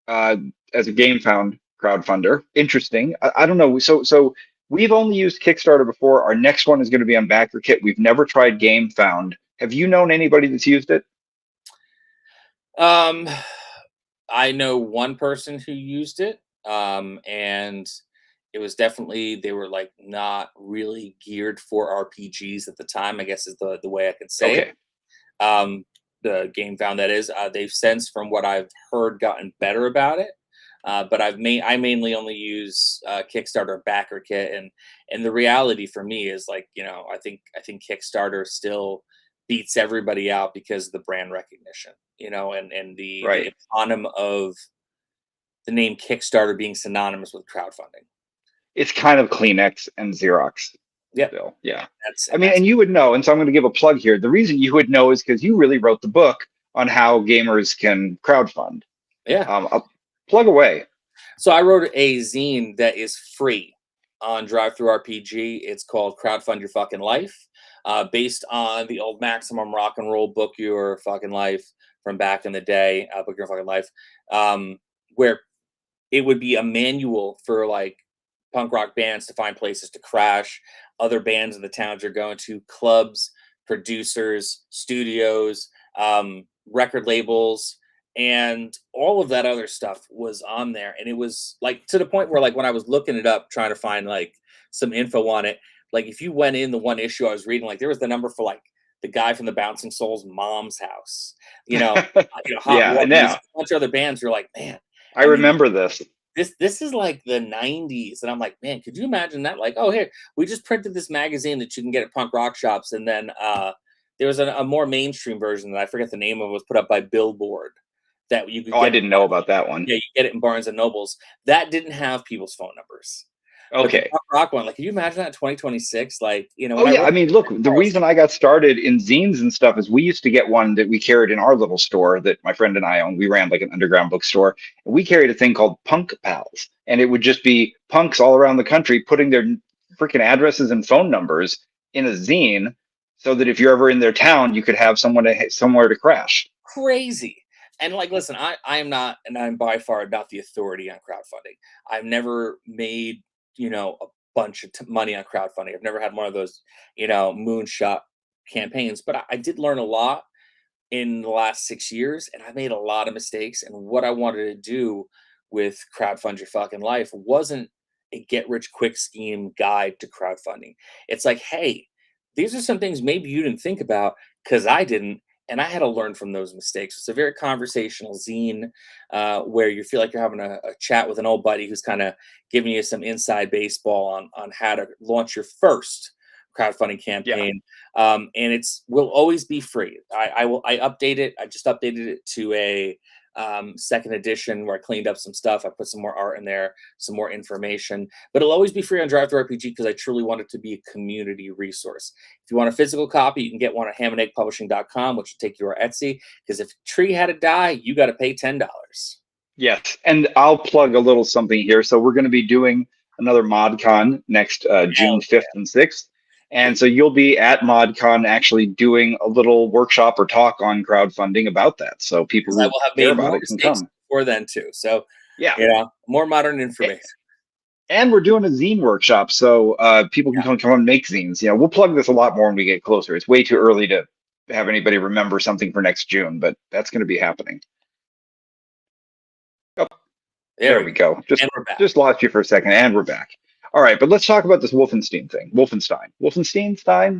A: uh, as a GameFound crowdfunder. Interesting. I don't know. So We've only used Kickstarter before. Our next one is going to be on BackerKit. We've never tried GameFound. Have you known anybody that's used it?
B: Um, I know one person who used it, and it was definitely they were like not really geared for RPGs at the time. I guess is the way I could say it.
A: Okay.
B: Um, the game found that is they've since, from what I've heard, gotten better about it. But I mainly only use Kickstarter backer kit, and the reality for me is like I think Kickstarter still beats everybody out because of the brand recognition, and the
A: Right.
B: eponym of the name Kickstarter being synonymous with crowdfunding.
A: It's kind of Kleenex and Xerox
B: Yep,
A: still. Yeah.
B: that's
A: I
B: and
A: mean,
B: that's
A: and you would know, and so I'm going to give a plug here. The reason you would know is because you really wrote the book on how gamers can crowdfund.
B: yeah.
A: I'll plug away.
B: So I wrote a zine that is free on Drive Through RPG. It's called Crowdfund Your Fucking Life, based on the old Maximum Rock and Roll Book Your Fucking Life from back in the day, Book Your Fucking Life, where it would be a manual for like punk rock bands to find places to crash, other bands in the towns you're going to, clubs, producers, studios, record labels, and all of that other stuff was on there. And it was like to the point where like when I was looking it up trying to find like some info on it, like if you went in the one issue I was reading, like there was the number for like the guy from the Bouncing Souls mom's house, Hot
A: Yeah, I
B: Water,
A: know.
B: a bunch of other bands. You're like, man,
A: I
B: I mean,
A: remember this.
B: this is like the 90s, and I'm like, man, could you imagine that? Like, oh, here, we just printed this magazine that you can get at punk rock shops, and then there was a more mainstream version that I forget the name of, was put up by Billboard that you could
A: Oh, I
B: get.
A: didn't know about that one.
B: Yeah, you get it in Barnes and Nobles. That didn't have people's phone numbers, but the
A: Okay.
B: punk rock one, like, can you imagine that in 2026? Like,
A: Oh
B: when I
A: yeah,
B: wrote
A: I mean, look, the
B: Charles,
A: reason I got started in zines and stuff is we used to get one that we carried in our little store that my friend and I owned. We ran like an underground bookstore, and we carried a thing called Punk Pals, and it would just be punks all around the country putting their freaking addresses and phone numbers in a zine, so that if you're ever in their town, you could have somewhere to crash.
B: crazy. And like, listen, I am not, and I'm by far not the authority on crowdfunding. I've never made, a bunch of money on crowdfunding. I've never had one of those, moonshot campaigns, but I did learn a lot in the last 6 years, and I made a lot of mistakes. And what I wanted to do with Crowdfund Your Fucking Life wasn't a get rich quick scheme guide to crowdfunding. It's like, hey, these are some things maybe you didn't think about because I didn't. And I had to learn from those mistakes. It's a very conversational zine where you feel like you're having a chat with an old buddy who's kind of giving you some inside baseball on how to launch your first crowdfunding
A: Yeah.
B: campaign, and it's will always be free. I update it. I just updated it to a second edition where I cleaned up some stuff. I put some more art in there, some more information, but it'll always be free on Drive Through RPG because I truly want it to be a community resource. If you want a physical copy, you can get one at hamandeggpublishing.com, which will take you to our Etsy. Because if a tree had to die, you got to pay $10.
A: Yes, and I'll plug a little something here. So we're going to be doing another ModCon next June
B: Hell
A: 5th and 6th.
B: yeah.
A: And so you'll be at ModCon actually doing a little workshop or talk on crowdfunding about that. So people
B: Because I
A: who
B: will have
A: care
B: made
A: about
B: more
A: it can
B: mistakes
A: come.
B: before then too. So,
A: Yeah.
B: more modern information.
A: And we're doing a zine workshop. So people can come and make zines. We'll plug this a lot more when we get closer. It's way too early to have anybody remember something for next June, but that's going to be happening. Oh,
B: There
A: there
B: we
A: we
B: go.
A: go.
B: And we're back.
A: Just lost you for a second, and we're back. All right, but let's talk about this Wolfenstein thing.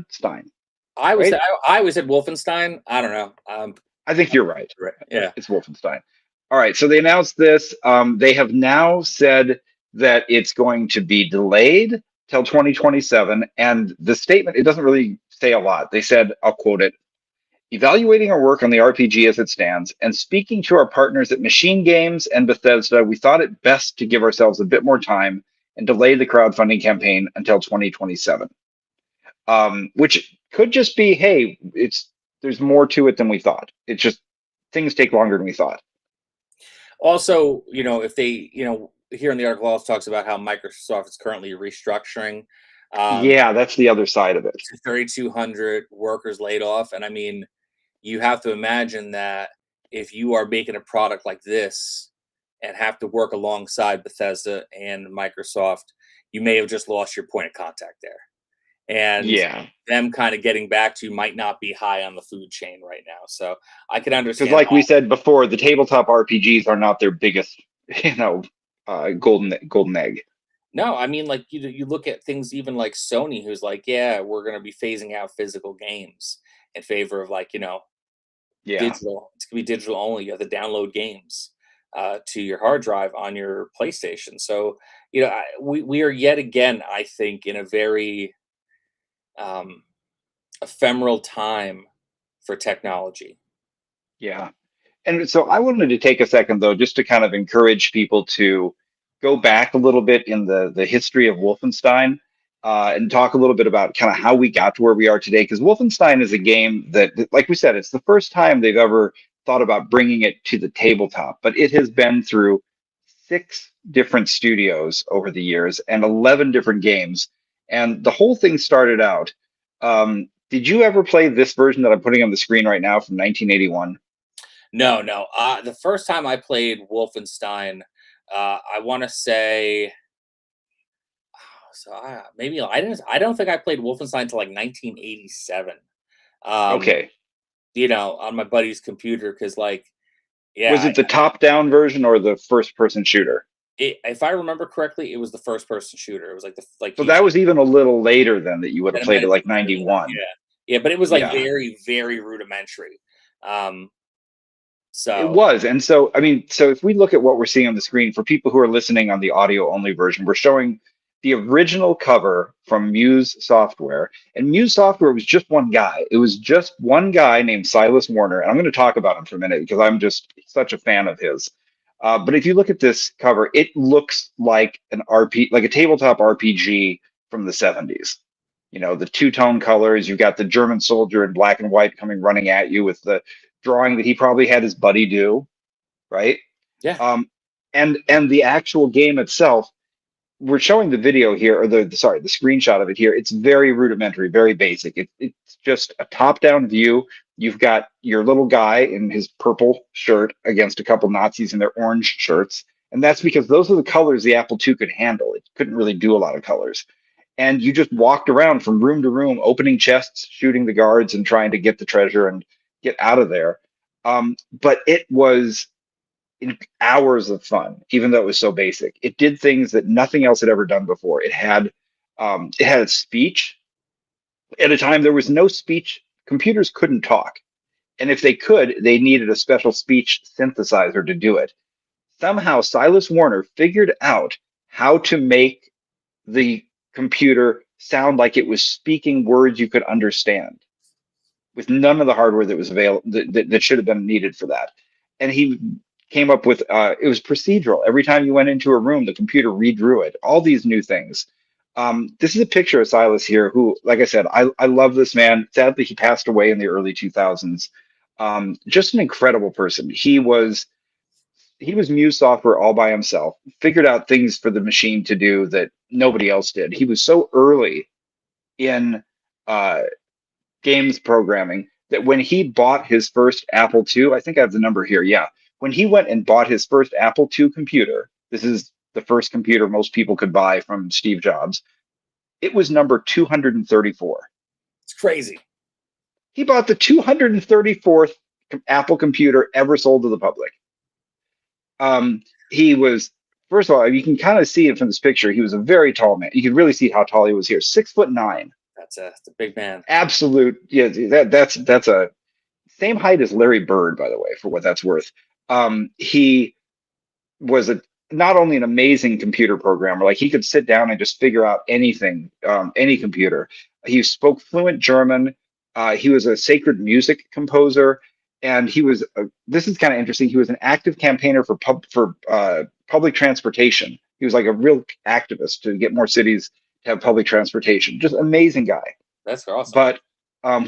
A: Stein,
B: I was
A: right?
B: I always said Wolfenstein. I don't know.
A: I think you're right.
B: Right. Yeah.
A: It's Wolfenstein. All right, so they announced this. They have now said that it's going to be delayed till 2027, and the statement, it doesn't really say a lot. They said, I'll quote it: evaluating our work on the RPG as it stands and speaking to our partners at Machine Games and Bethesda, we thought it best to give ourselves a bit more time and delay the crowdfunding campaign until 2027. Which could just be, hey, there's more to it than we thought. It's just things take longer than we thought.
B: Also, if they, here in the article also talks about how Microsoft is currently restructuring.
A: Yeah, that's the other side of it.
B: 3,200 workers laid off, and I mean, you have to imagine that if you are making a product like this and have to work alongside Bethesda and Microsoft, you may have just lost your point of contact there. And
A: Yeah.
B: them kind of getting back to you might not be high on the food chain right now. So I can
A: Because
B: understand
A: like we said before, the tabletop RPGs are not their biggest, golden egg.
B: No, I mean, like you look at things even like Sony, who's like, yeah, we're going to be phasing out physical games in favor of like
A: Yeah.
B: digital. It's gonna be digital only. You have to download games to your hard drive on your PlayStation. So we are yet again, I think, in a very um, ephemeral time for technology.
A: Yeah. And so I wanted to take a second though, just to kind of encourage people to go back a little bit in the history of Wolfenstein, and talk a little bit about kind of how we got to where we are today. Because Wolfenstein is a game that, like we said, it's the first time they've ever thought about bringing it to the tabletop, but it has been through 6 different studios over the years and 11 different games. And the whole thing started out. Did you ever play this version that I'm putting on the screen right now from 1981?
B: No, no. The first time I played Wolfenstein, I want to say, so maybe I didn't. I don't think I played Wolfenstein until like 1987. Um,
A: Okay.
B: on my buddy's computer because, like, yeah,
A: Was it the top-down version or the first-person shooter?
B: if I remember correctly, it was the first person shooter. It was like
A: So that was even a little later than that you would have
B: then it might
A: played it
B: have
A: like
B: been earlier.
A: 91.
B: Yeah, yeah, but it was like
A: Yeah,
B: very, very rudimentary. Um,
A: it
B: so
A: was. And so, I mean, so if we look at what we're seeing on the screen, for people who are listening on the audio-only version, we're showing the original cover from Muse Software. And Muse Software was just one guy. It was just one guy named Silas Warner. And I'm going to talk about him for a minute because I'm just such a fan of his. But if you look at this cover, it looks like an like a tabletop RPG from the 70s. The two-tone colors. You've got the German soldier in black and white coming running at you with the drawing that he probably had his buddy do, right?
B: yeah,
A: Um, and the actual game itself, we're showing the video here, or the screenshot of it here. It's very rudimentary, very basic. It's just a top-down view. You've got your little guy in his purple shirt against a couple Nazis in their orange shirts, and that's because those are the colors the Apple II could handle. It couldn't really do a lot of colors. And you just walked around from room to room, opening chests, shooting the guards, and trying to get the treasure and get out of there. But it was hours of fun, even though it was so basic. It did things that nothing else had ever done before. It had a speech. At a time there was no speech. Computers couldn't talk, and if they could, they needed a special speech synthesizer to do it. Somehow, Silas Warner figured out how to make the computer sound like it was speaking words you could understand with none of the hardware that was available that should have been needed for that. And he came up with it was procedural. Every time you went into a room, the computer redrew it. All these new things. This is a picture of Silas here, who, like I said, I love this man. Sadly, he passed away in the early 2000s. Just an incredible person. He was Muse Software all by himself. Figured out things for the machine to do that nobody else did. He was so early in uh, games programming that when he bought his first Apple II, I think I have the number here. Yeah. When he went and bought his first Apple II computer, this is the first computer most people could buy from Steve Jobs, it was number 234.
B: it's crazy.
A: He bought the 234th Apple computer ever sold to the public. He was, first of all, you can kind of see it from this picture. He was a very tall man. You can really see how tall he was here. 6'9".
B: That's a big man.
A: Absolute. Yeah, that's a same height as Larry Bird, by the way, for what that's worth. He was not only an amazing computer programmer, like he could sit down and just figure out anything, any computer. He spoke fluent German. He was a sacred music composer, and this is kind of interesting. He was an active campaigner for public transportation. He was like a real activist to get more cities to have public transportation. Just amazing guy.
B: That's awesome.
A: But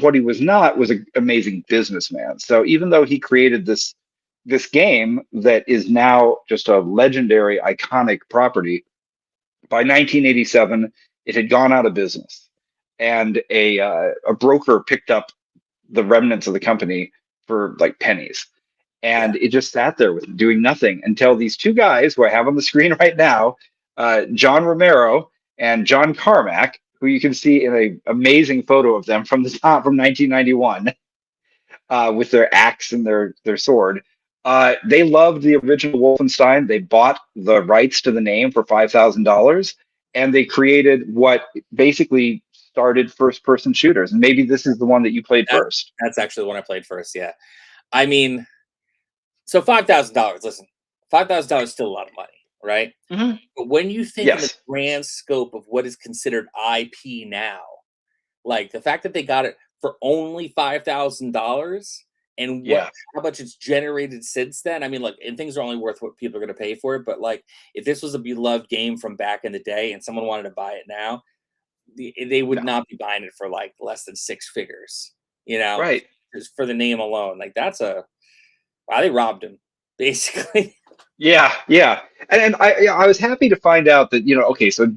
A: what he was not was an amazing businessman. So even though he created this game that is now just a legendary, iconic property, by 1987 it had gone out of business, and a broker picked up the remnants of the company for like pennies, and it just sat there with doing nothing until these two guys who I have on the screen right now, John Romero and John Carmack, who you can see in an amazing photo of them from the top from 1991, with their axe and their sword. They loved the original Wolfenstein. They bought the rights to the name for $5,000, and they created what basically started first-person shooters. And maybe this is the one that you played
B: That
A: first.
B: that's actually the one I played first. Yeah, I mean, so $5,000. Listen, $5,000 is still a lot of money, right?
A: Mhm.
B: But when you think in the
A: Yes.
B: grand scope of what is considered IP now, like the fact that they got it for only $5,000 and what
A: Yeah.
B: how much it's generated since then. I mean, look, and things are only worth what people are going to pay for it. But like, if this was a beloved game from back in the day and someone wanted to buy it now, they would
A: No.
B: not be buying it for like less than six figures. You know,
A: Right.
B: just for the name alone. Like that's a wow, they robbed him basically.
A: Yeah, yeah, and I was happy to find out that okay, so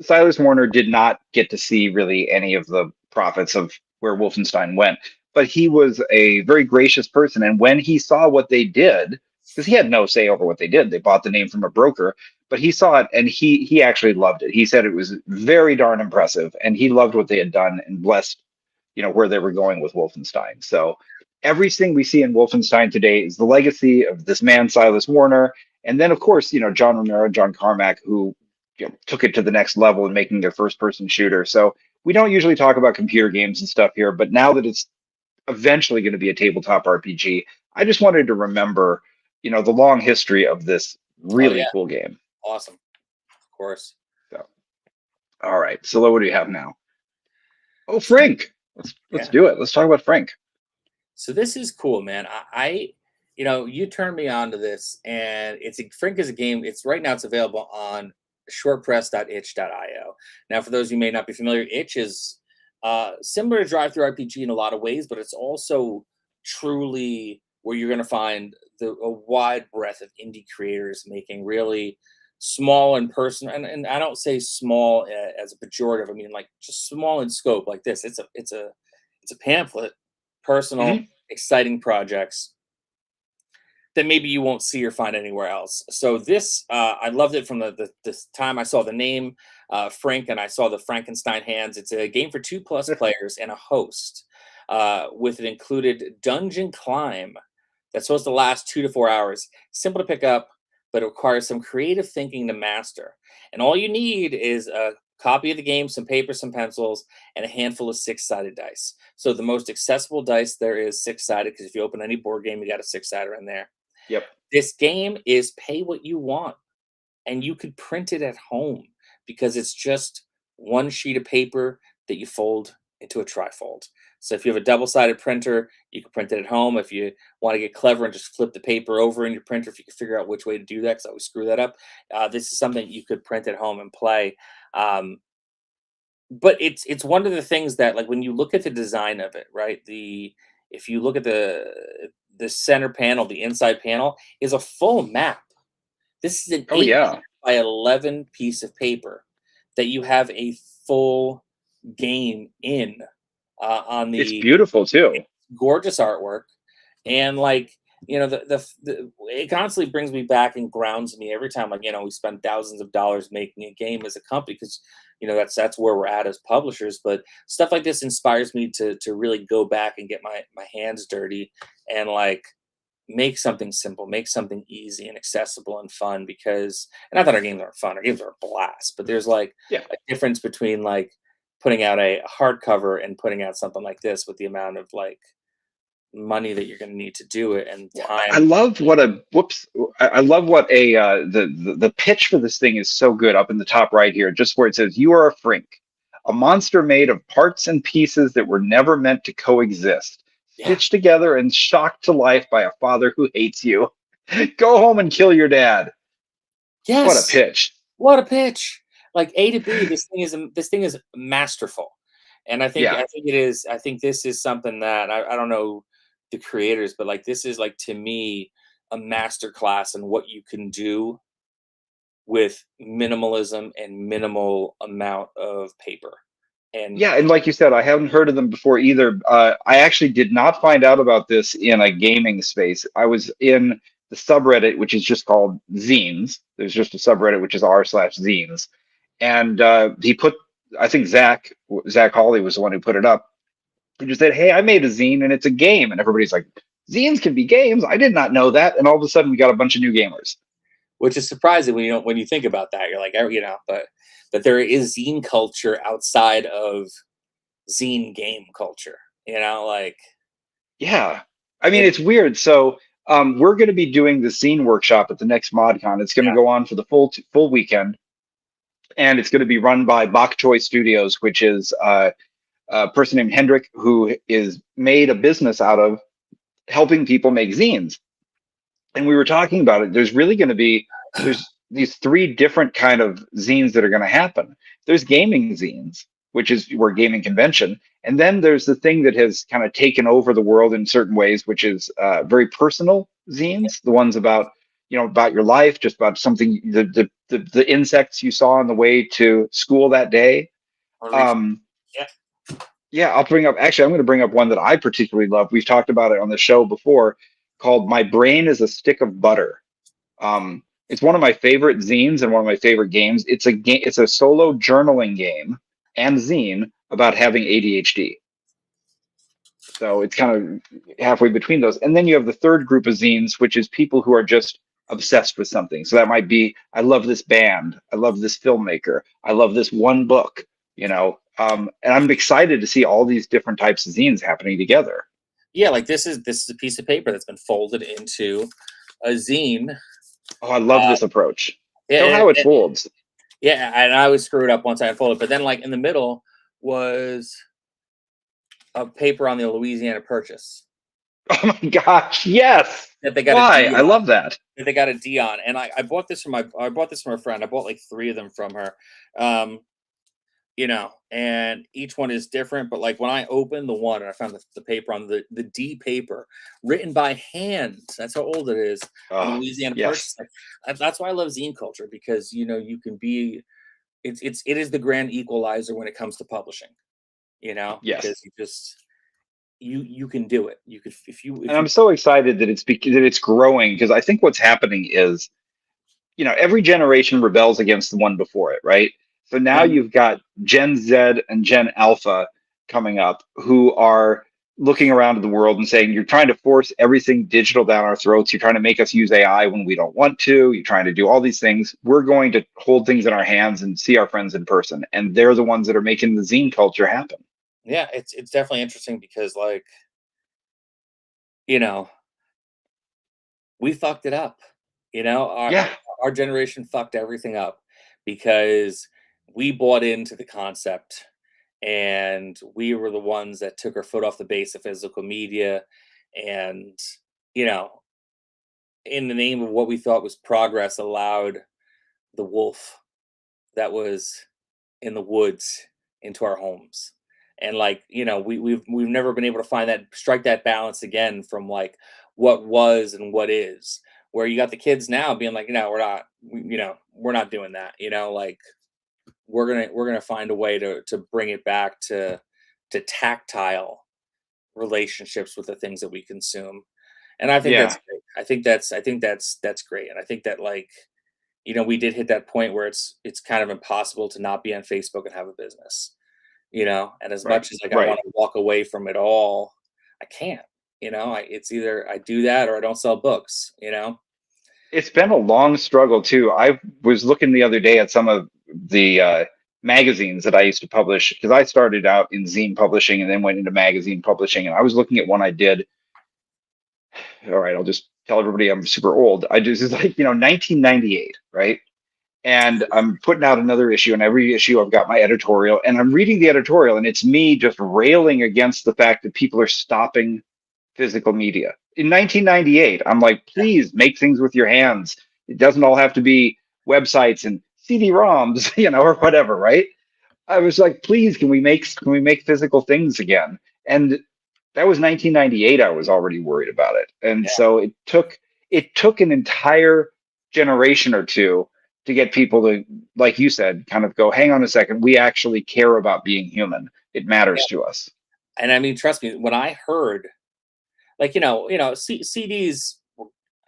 A: Silas Warner did not get to see really any of the profits of where Wolfenstein went, but he was a very gracious person, and when he saw what they did, because he had no say over what they did, they bought the name from a broker, but he saw it and he actually loved it. He said it was very darn impressive, and he loved what they had done and blessed where they were going with Wolfenstein. So everything we see in Wolfenstein today is the legacy of this man, Silas Warner. And then, of course, John Romero, John Carmack, who took it to the next level in making their first person shooter. So we don't usually talk about computer games and stuff here, but now that it's eventually going to be a tabletop RPG, I just wanted to remember, the long history of this
B: Oh
A: really
B: yeah,
A: cool game.
B: awesome, of course.
A: So, all right. So what do you have now? Oh,
B: So
A: Frank. Let's
B: yeah,
A: do it. Let's talk about Frank.
B: so this is cool, man. You turned me on to this, and Frink is a game. It's right now. It's available on shortpress.itch.io. Now, for those of you who may not be familiar, Itch is similar to Drive Through RPG in a lot of ways, but it's also truly where you're going to find a wide breadth of indie creators making really small and personal. And I don't say small as a pejorative. I mean like just small in scope, like this. It's a pamphlet, personal,
A: Hmm.
B: exciting projects that maybe you won't see or find anywhere else. So this, I loved it from the time I saw the name Frank and I saw the Frankenstein hands. It's a game for 2+ players and a host, with an included dungeon climb that's supposed to last 2 to 4 hours. Simple to pick up, but it requires some creative thinking to master. And all you need is a copy of the game, some paper, some pencils, and a handful of six-sided dice. So the most accessible dice there is six-sided, because if you open any board game, you got a six-sider in there.
A: Yep.
B: This game is pay what you want, and you could print it at home because it's just one sheet of paper that you fold into a trifold. So if you have a double-sided printer, you can print it at home. If you want to get clever and just flip the paper over in your printer, if you can figure out which way to do that, because I always screw that up, this is something you could print at home and play. Um, but it's one of the things that, like, when you look at the design of it, right? If you look at the center panel, the inside panel is a full map. This is an
A: Oh
B: 8
A: yeah.
B: by 11 piece of paper that you have a full game in, on
A: It's
B: the
A: beautiful too.
B: gorgeous artwork. And like, it constantly brings me back and grounds me every time, like, we spend thousands of dollars making a game as a company, because that's where we're at as publishers. But stuff like this inspires me to really go back and get my hands dirty and like make something simple, make something easy and accessible and fun. Because, and not that our games aren't fun, our games are a blast, but there's like
A: Yeah.
B: a difference between like putting out a hardcover and putting out something like this, with the amount of like money that you're going to need to do it and
A: Well, I
B: time.
A: love what a whoops. I love what the pitch for this thing is so good up in the top right here, just where it says you are a Frink, a monster made of parts and pieces that were never meant to coexist,
B: Yeah.
A: stitched together and shocked to life by a father who hates you. Go home and kill your dad. What a
B: Yes.
A: pitch.
B: What a pitch. Like A to B, this thing is masterful. And
A: Yeah.
B: I think this is something that I don't know the creators, but like this is like, to me, a master class in what you can do with minimalism and minimal amount of paper. And
A: Yeah, and like you said, I haven't heard of them before either. I actually did not find out about this in a gaming space. I was in the subreddit, which is just called Zines. There's just a subreddit which is r/zines, and he put, I think Zach Hawley was the one who put it up. He just said, "Hey, I made a zine and it's a game," and everybody's like, "Zines can be games? I did not know that." And all of a sudden, we got a bunch of new gamers.
B: Which is surprising when you think about that. You're like, but there is zine culture outside of zine game culture. Like
A: Yeah, I mean,
B: it.
A: it's weird. So we're going to be doing the zine workshop at the next ModCon. It's going to
B: Yeah.
A: go on for the full weekend, and it's going to be run by Bok Choy Studios, which is a person named Hendrik who is made a business out of helping people make zines. And we were talking about it. There's these three different kind of zines that are going to happen. There's gaming zines, which is where gaming convention, and then there's the thing that has kind of taken over the world in certain ways, which is very personal zines, the ones about about your life, just about something, the insects you saw on the way to school that day. Um,
B: Yeah.
A: yeah, I'll bring up, actually, I'm going to bring up one that I particularly love. We've talked about it on the show before, called "My Brain is a Stick of Butter." It's one of my favorite zines and one of my favorite games. It's a game. It's a solo journaling game and zine about having ADHD. So it's kind of halfway between those. And then you have the third group of zines, which is people who are just obsessed with something. So that might be, I love this band, I love this filmmaker, I love this one book. And I'm excited to see all these different types of zines happening together.
B: Yeah, like this is a piece of paper that's been folded into a zine.
A: Oh, I love
B: Uh,
A: this approach. Show
B: and,
A: how it
B: and-
A: folds.
B: yeah, and I always screw it up once I unfold it. But then, like in the middle was a paper on the Louisiana Purchase
A: Oh my gosh, yes.
B: that they got
A: Why?
B: a D
A: I
B: on.
A: love that.
B: That they got a D on, and I bought this from a friend. I bought like three of them from her. Um, and each one is different. But like when I opened the one and I found the paper on the D paper written by hand, that's how old it is, on the
A: Oh,
B: Louisiana
A: yes.
B: Purchase. That's why I love zine culture, because you can be it is the grand equalizer when it comes to publishing,
A: Yes.
B: because you can do it. You could
A: And
B: if
A: I'm
B: you
A: so excited that it's growing, because I think what's happening is, every generation rebels against the one before it, right? So now
B: Mhm.
A: you've got Gen Z and Gen Alpha coming up who are looking around at the world and saying, you're trying to force everything digital down our throats. You're trying to make us use AI when we don't want to. You're trying to do all these things. We're going to hold things in our hands and see our friends in person. And they're the ones that are making the zine culture happen.
B: Yeah, it's definitely interesting because, like, you know we fucked it up.
A: Yeah.
B: Our generation fucked everything up because we bought into the concept, and we were the ones that took our foot off the base of physical media, and you know in the name of what we thought was progress, allowed the wolf that was in the woods into our homes. And like, we've never been able to find that strike that balance again from like what was and what is. Where you got the kids now being like, no, we're not doing that. Like we're gonna find a way to bring it back to tactile relationships with the things that we consume. And I think that's
A: Yeah.
B: great. I think that's great. And I think that, like, we did hit that point where it's kind of impossible to not be on Facebook and have a business. And as
A: Right.
B: much as like I
A: Right.
B: want to walk away from it all, I can't. It's either I do that or I don't sell books.
A: It's been a long struggle too. I was looking the other day at some of the magazines that I used to publish, because I started out in zine publishing and then went into magazine publishing. And I was looking at one I did. All right, I'll just tell everybody I'm super old. I just, it's like, 1998, right? And I'm putting out another issue, and every issue I've got my editorial, and I'm reading the editorial, and it's me just railing against the fact that people are stopping physical media. In 1998, I'm like, please make things with your hands. It doesn't all have to be websites and CD-ROMs, or whatever, right? I was like, please, can we make physical things again? And that was 1998. I was already worried about it, and
B: Yeah,
A: so it took an entire generation or two to get people to, like you said, kind of go, hang on a second, we actually care about being human. It
B: yeah.
A: matters to us.
B: And I mean, trust me, when I heard, like, CDs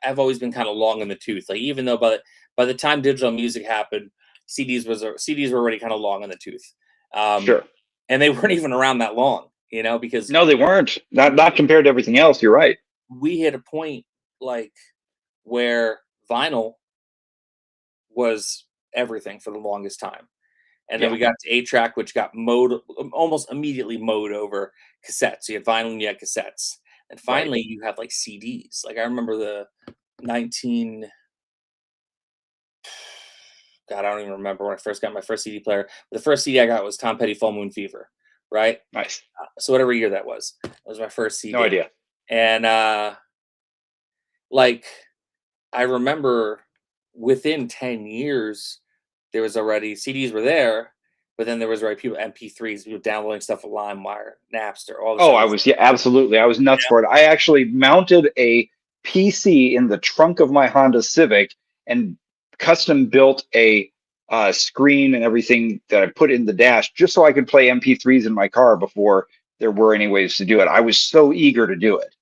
B: have always been kind of long in the tooth. Like, even though by the time digital music happened, CDs were already kind of long in the tooth, um,
A: Sure.
B: and they weren't even around that long, because
A: No, they weren't. Not compared to everything else. You're right.
B: we hit a point like where vinyl was everything for the longest time. And then
A: Yeah.
B: we got to 8-track, which got mowed almost immediately mowed over cassettes. So you had vinyl and you had cassettes. And
A: Right.
B: finally you had like CDs. Like I remember the 19 God, I don't even remember when I first got my first CD player. The first CD I got was Tom Petty Full Moon Fever, right?
A: Nice.
B: So whatever year that was my first
A: No
B: CD.
A: idea.
B: And like I remember within 10 years, there was already CDs were there, but then there was already people MP3s, people downloading stuff with LimeWire, Napster, all this
A: Oh,
B: other
A: I
B: stuff.
A: was, yeah, absolutely. I was nuts for it. I actually mounted a PC in the trunk of my Honda Civic and custom built a screen and everything that I put in the dash just so I could play MP3s in my car before there were any ways to do it. I was so eager to do it.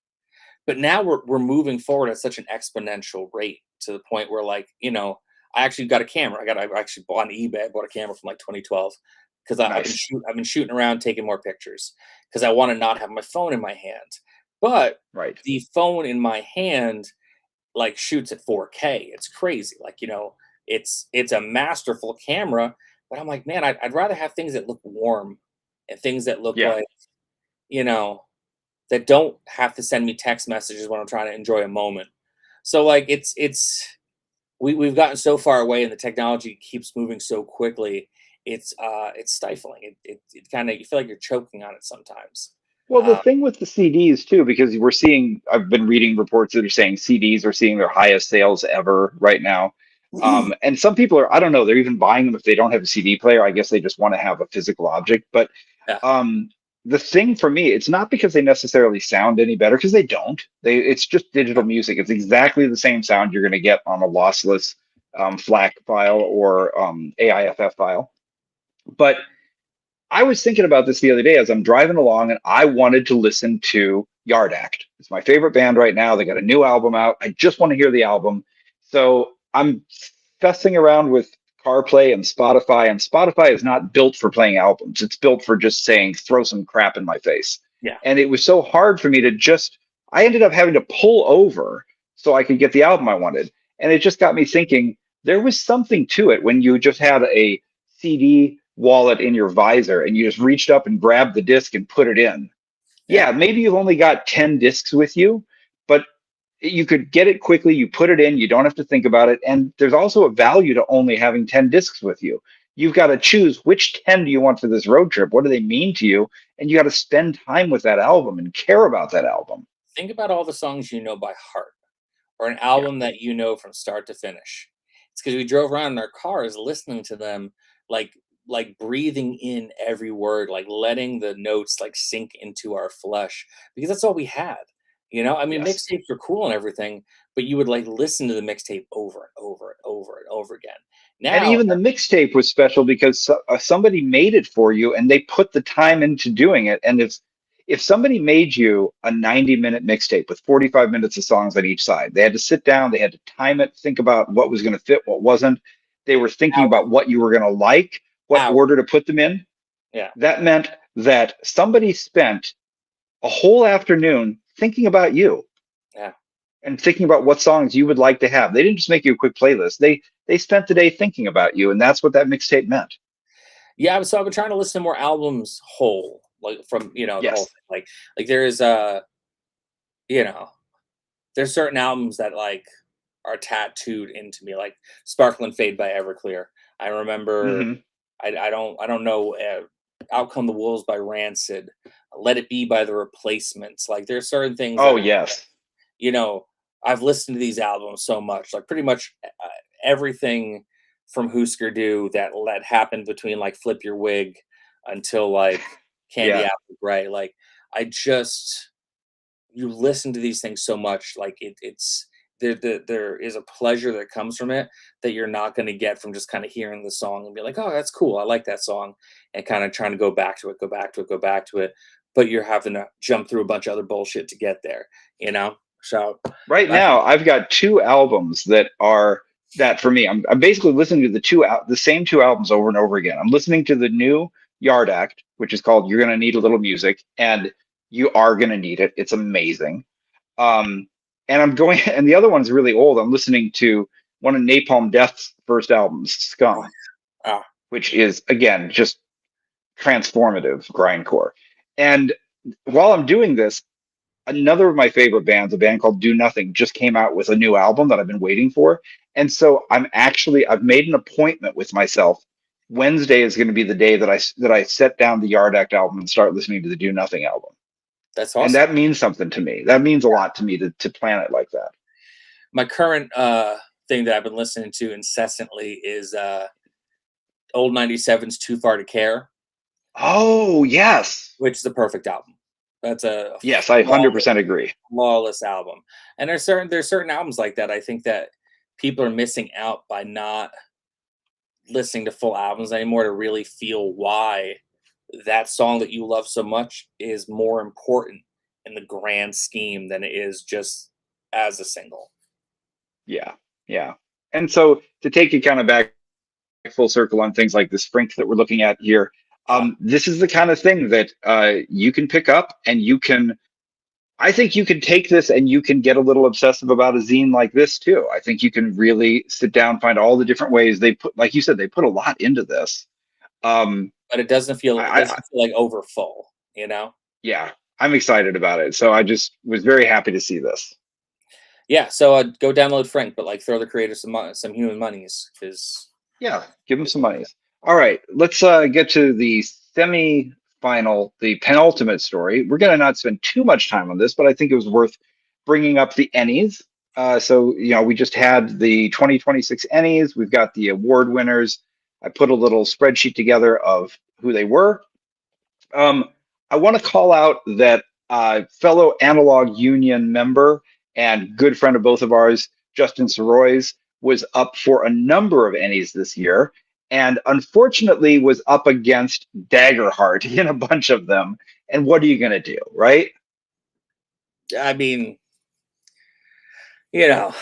B: But now we're moving forward at such an exponential rate to the point where like, I actually got a camera. I actually bought on eBay. I bought a camera from like 2012 because
A: Nice.
B: I've been shooting around taking more pictures because I want to not have my phone in my hand. But
A: Right.
B: the phone in my hand like shoots at 4K. It's crazy. Like, it's a masterful camera, but I'm like, man, I'd rather have things that look warm and things that look
A: Yeah.
B: like, you know, that don't have to send me text messages when I'm trying to enjoy a moment. So like we've gotten so far away and the technology keeps moving so quickly. It's stifling. It kind of you feel like you're choking on it sometimes.
A: Well, the
B: Uh,
A: thing with the CDs too, because I've been reading reports that are saying CDs are seeing their highest sales ever right now. And some people I don't know, they're even buying them if they don't have a CD player. I guess they just want to have a physical object. But
B: yeah,
A: um, the thing for me, it's not because they necessarily sound any better, because they don't. It's just digital music. It's exactly the same sound you're going to get on a lossless FLAC file or AIFF file. But I was thinking about this the other day as I'm driving along, and I wanted to listen to Yard Act. It's my favorite band right now. They got a new album out. I just want to hear the album. So I'm fussing around with CarPlay and Spotify is not built for playing albums. It's built for just saying, throw some crap in my face.
B: yeah.
A: And it was so hard for me I ended up having to pull over so I could get the album I wanted. And it just got me thinking there was something to it when you just had a CD wallet in your visor and you just reached up and grabbed the disc and put it in.
B: Yeah.
A: Yeah, maybe you've only got 10 discs with you, but you could get it quickly. You put it in, you don't have to think about it. And there's also a value to only having 10 discs with you. You've got to choose which 10 do you want for this road trip? What do they mean to you? And you got to spend time with that album and care about that album.
B: Think about all the songs you know by heart, or an
A: Yeah.
B: album that you know from start to finish. It's because we drove around in our cars listening to them, like breathing in every word, like letting the notes like sink into our flesh, because that's all we had. I mean,
A: Yes.
B: mixtapes were cool and everything, but you would like listen to the mixtape over and over and over and over again.
A: And
B: Now,
A: even the mixtape was special because somebody made it for you and they put the time into doing it. And if somebody made you a 90-minute mixtape with 45 minutes of songs on each side, they had to sit down, they had to time it, think about what was going to fit, what wasn't. They were thinking
B: hour,
A: about what you were going to like, what
B: hour,
A: order to put them in.
B: yeah,
A: That meant that somebody spent a whole afternoon thinking about you
B: yeah.
A: and thinking about what songs you would like to have. They didn't just make you a quick playlist. They spent the day thinking about you, and that's what that mixtape meant.
B: Yeah, so I've been trying to listen to more albums whole, like from the whole
A: Yes.
B: thing. Like there is you know, there's certain albums that like are tattooed into me, like Sparkle and Fade by Everclear. I remember
A: Hmm.
B: I don't know Out Come the Wolves by Rancid, Let It Be by The Replacements. Like there's certain things that
A: Oh,
B: are
A: yes.
B: you know, I've listened to these albums so much, like pretty much everything from Husker Du that happened between like Flip Your Wig until like Candy
A: Yeah.
B: Apple Gray. Like I just you listen to these things so much, like it's there is a pleasure that comes from it that you're not going to get from just kind of hearing the song and be like, oh, that's cool, I like that song, and kind of trying to go back to it, go back to it, go back to it, but you're having to jump through a bunch of other bullshit to get there. So
A: Right
B: I,
A: now, I've got two albums that are that for me. I'm basically listening to the same two albums over and over again. I'm listening to the new Yard Act, which is called "You're Gonna Need a Little Music," and you are gonna need it. It's amazing. Um, and I'm going, and the other one's really old. I'm listening to one of Napalm Death's first albums,
B: Oh,
A: Scum,
B: ah,
A: which is again just transformative grindcore. And while I'm doing this, another of my favorite bands, a band called Do Nothing, just came out with a new album that I've been waiting for. And so I've made an appointment with myself. Wednesday is going to be the day that I set down the Yard Act album and start listening to the Do Nothing album.
B: that's
A: And
B: awesome.
A: that means something to me. That means a lot to me to plan it like that.
B: My current thing that I've been listening to incessantly is old 97's Too Far to Care,
A: Oh, yes.
B: which is the perfect album. That's a
A: Yes, I
B: flawless,
A: 100% agree.
B: flawless album. And there's certain albums like that. I think that people are missing out by not listening to full albums anymore to really feel why that song that you love so much is more important in the grand scheme than it is just as a single.
A: Yeah, yeah. And so to take it kind of back full circle on things like the sprint that we're looking at here,
B: Uh,
A: this is the kind of thing that you can pick up and you can. I think you can take this and you can get a little obsessive about a zine like this too. I think you can really sit down, find all the different ways they put, like you said, they put a lot into this. Um,
B: but it
A: I
B: doesn't feel like over full, you know?
A: yeah, I'm excited about it. So I just was very happy to see this.
B: Yeah, so go download Frank, but like throw the creator some human monies because
A: Yeah, give them some monies. All right, let's get to the semi-final, the penultimate story. We're going to not spend too much time on this, but I think it was worth bringing up the Ennies. So, we just had the 2026 Ennies. We've got the award winners. I put a little spreadsheet together of who they were. Um, I want to call out that fellow Analog Union member and good friend of both of ours, Justin Soroy's, was up for a number of Ennies this year, and unfortunately was up against Daggerheart in a bunch of them. And what are you going to do, right?
B: I mean, you know,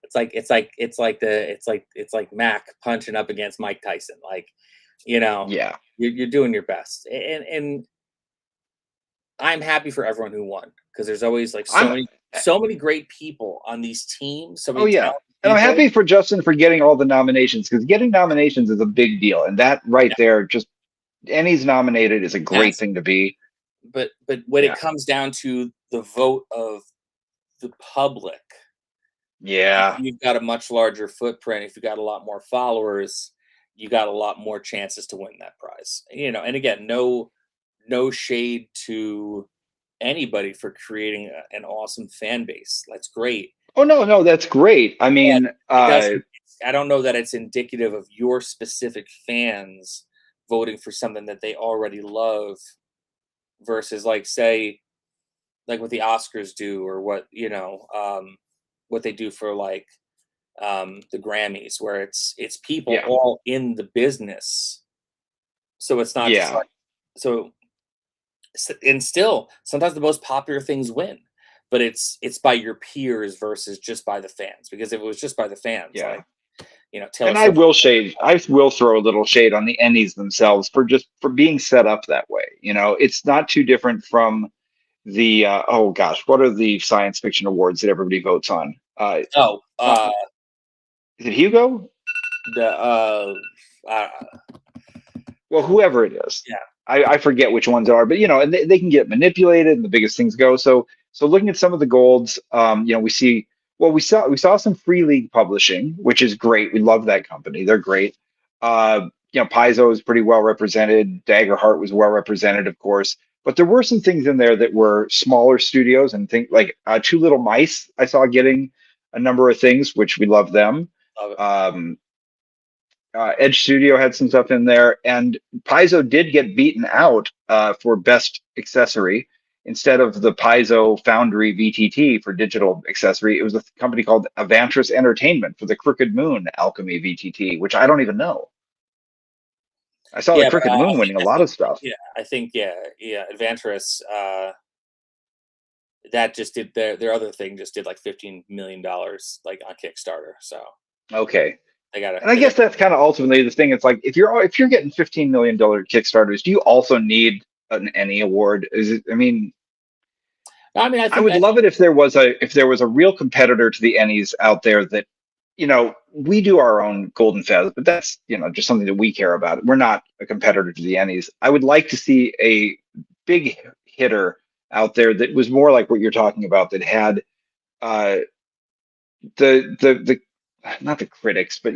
B: it's like Mac punching up against Mike Tyson. Like, you know,
A: Yeah,
B: you're doing your best, and I'm happy for everyone who won because there's always like so
A: I'm.
B: many so many great people on these teams, so
A: Oh
B: many
A: yeah,
B: talented
A: and I'm
B: people.
A: happy for Justin for getting all the nominations because getting nominations is a big deal, and that right
B: Yeah,
A: there, just Ennies nominated is a great
B: massive.
A: thing to be.
B: But when it
A: Yeah,
B: comes down to the vote of the public,
A: yeah.
B: you've got a much larger footprint. If you got a lot more followers, you got a lot more chances to win that prize. And again, no shade to anybody for creating an awesome fan base. That's great.
A: Oh no, no, that's great. I
B: But
A: mean,
B: it doesn't I don't know that it's indicative of your specific fans voting for something that they already love versus like say like what the Oscars do or what they do for like the Grammys where it's people
A: yeah,
B: all in the business. So it's not just
A: yeah,
B: like so and still sometimes the most popular things win. But it's by your peers versus just by the fans. Because if it was just by the fans,
A: yeah.
B: like Taylor
A: And I
B: Swift.
A: will shade. I will throw a little shade on the Ennies themselves for being set up that way. It's not too different from the oh gosh, what are the science fiction awards that everybody votes on?
B: Oh,
A: Not is it Hugo?
B: the uh,
A: Well, whoever it is,
B: yeah,
A: I forget which ones are, but and they can get manipulated, and the biggest things go. So looking at some of the golds, we see. Well, we saw some free league publishing, which is great. We love that company; they're great. Paizo is pretty well represented. Daggerheart was well represented, of course. But there were some things in there that were smaller studios, and think like Two Little Mice. I saw getting a number of things, which we love them.
B: love it.
A: Um, Edge Studio had some stuff in there, and Paizo did get beaten out for best accessory. Instead of the Paizo Foundry VTT for digital accessory, it was a company called Avantris Entertainment for the Crooked Moon Alchemy VTT, which I don't even know. I saw the
B: Yeah, but
A: Crooked Moon winning a lot of stuff.
B: I think yeah, Advantress. That just did their other thing just did like $15 million like on Kickstarter. So
A: Okay.
B: They gotta.
A: And I
B: They
A: guess
B: got.
A: that's kind of ultimately the thing. It's like if you're getting $15 million Kickstarters, do you also need an Ennie award? Is it? I mean,
B: I mean, I
A: I
B: think
A: would
B: that.
A: love it if there was a real competitor to the Ennies out there that, we do our own Golden Fez, but that's, just something that we care about. We're not a competitor to the Ennies. I would like to see a big hitter out there that was more like what you're talking about, that had uh, the not the critics, but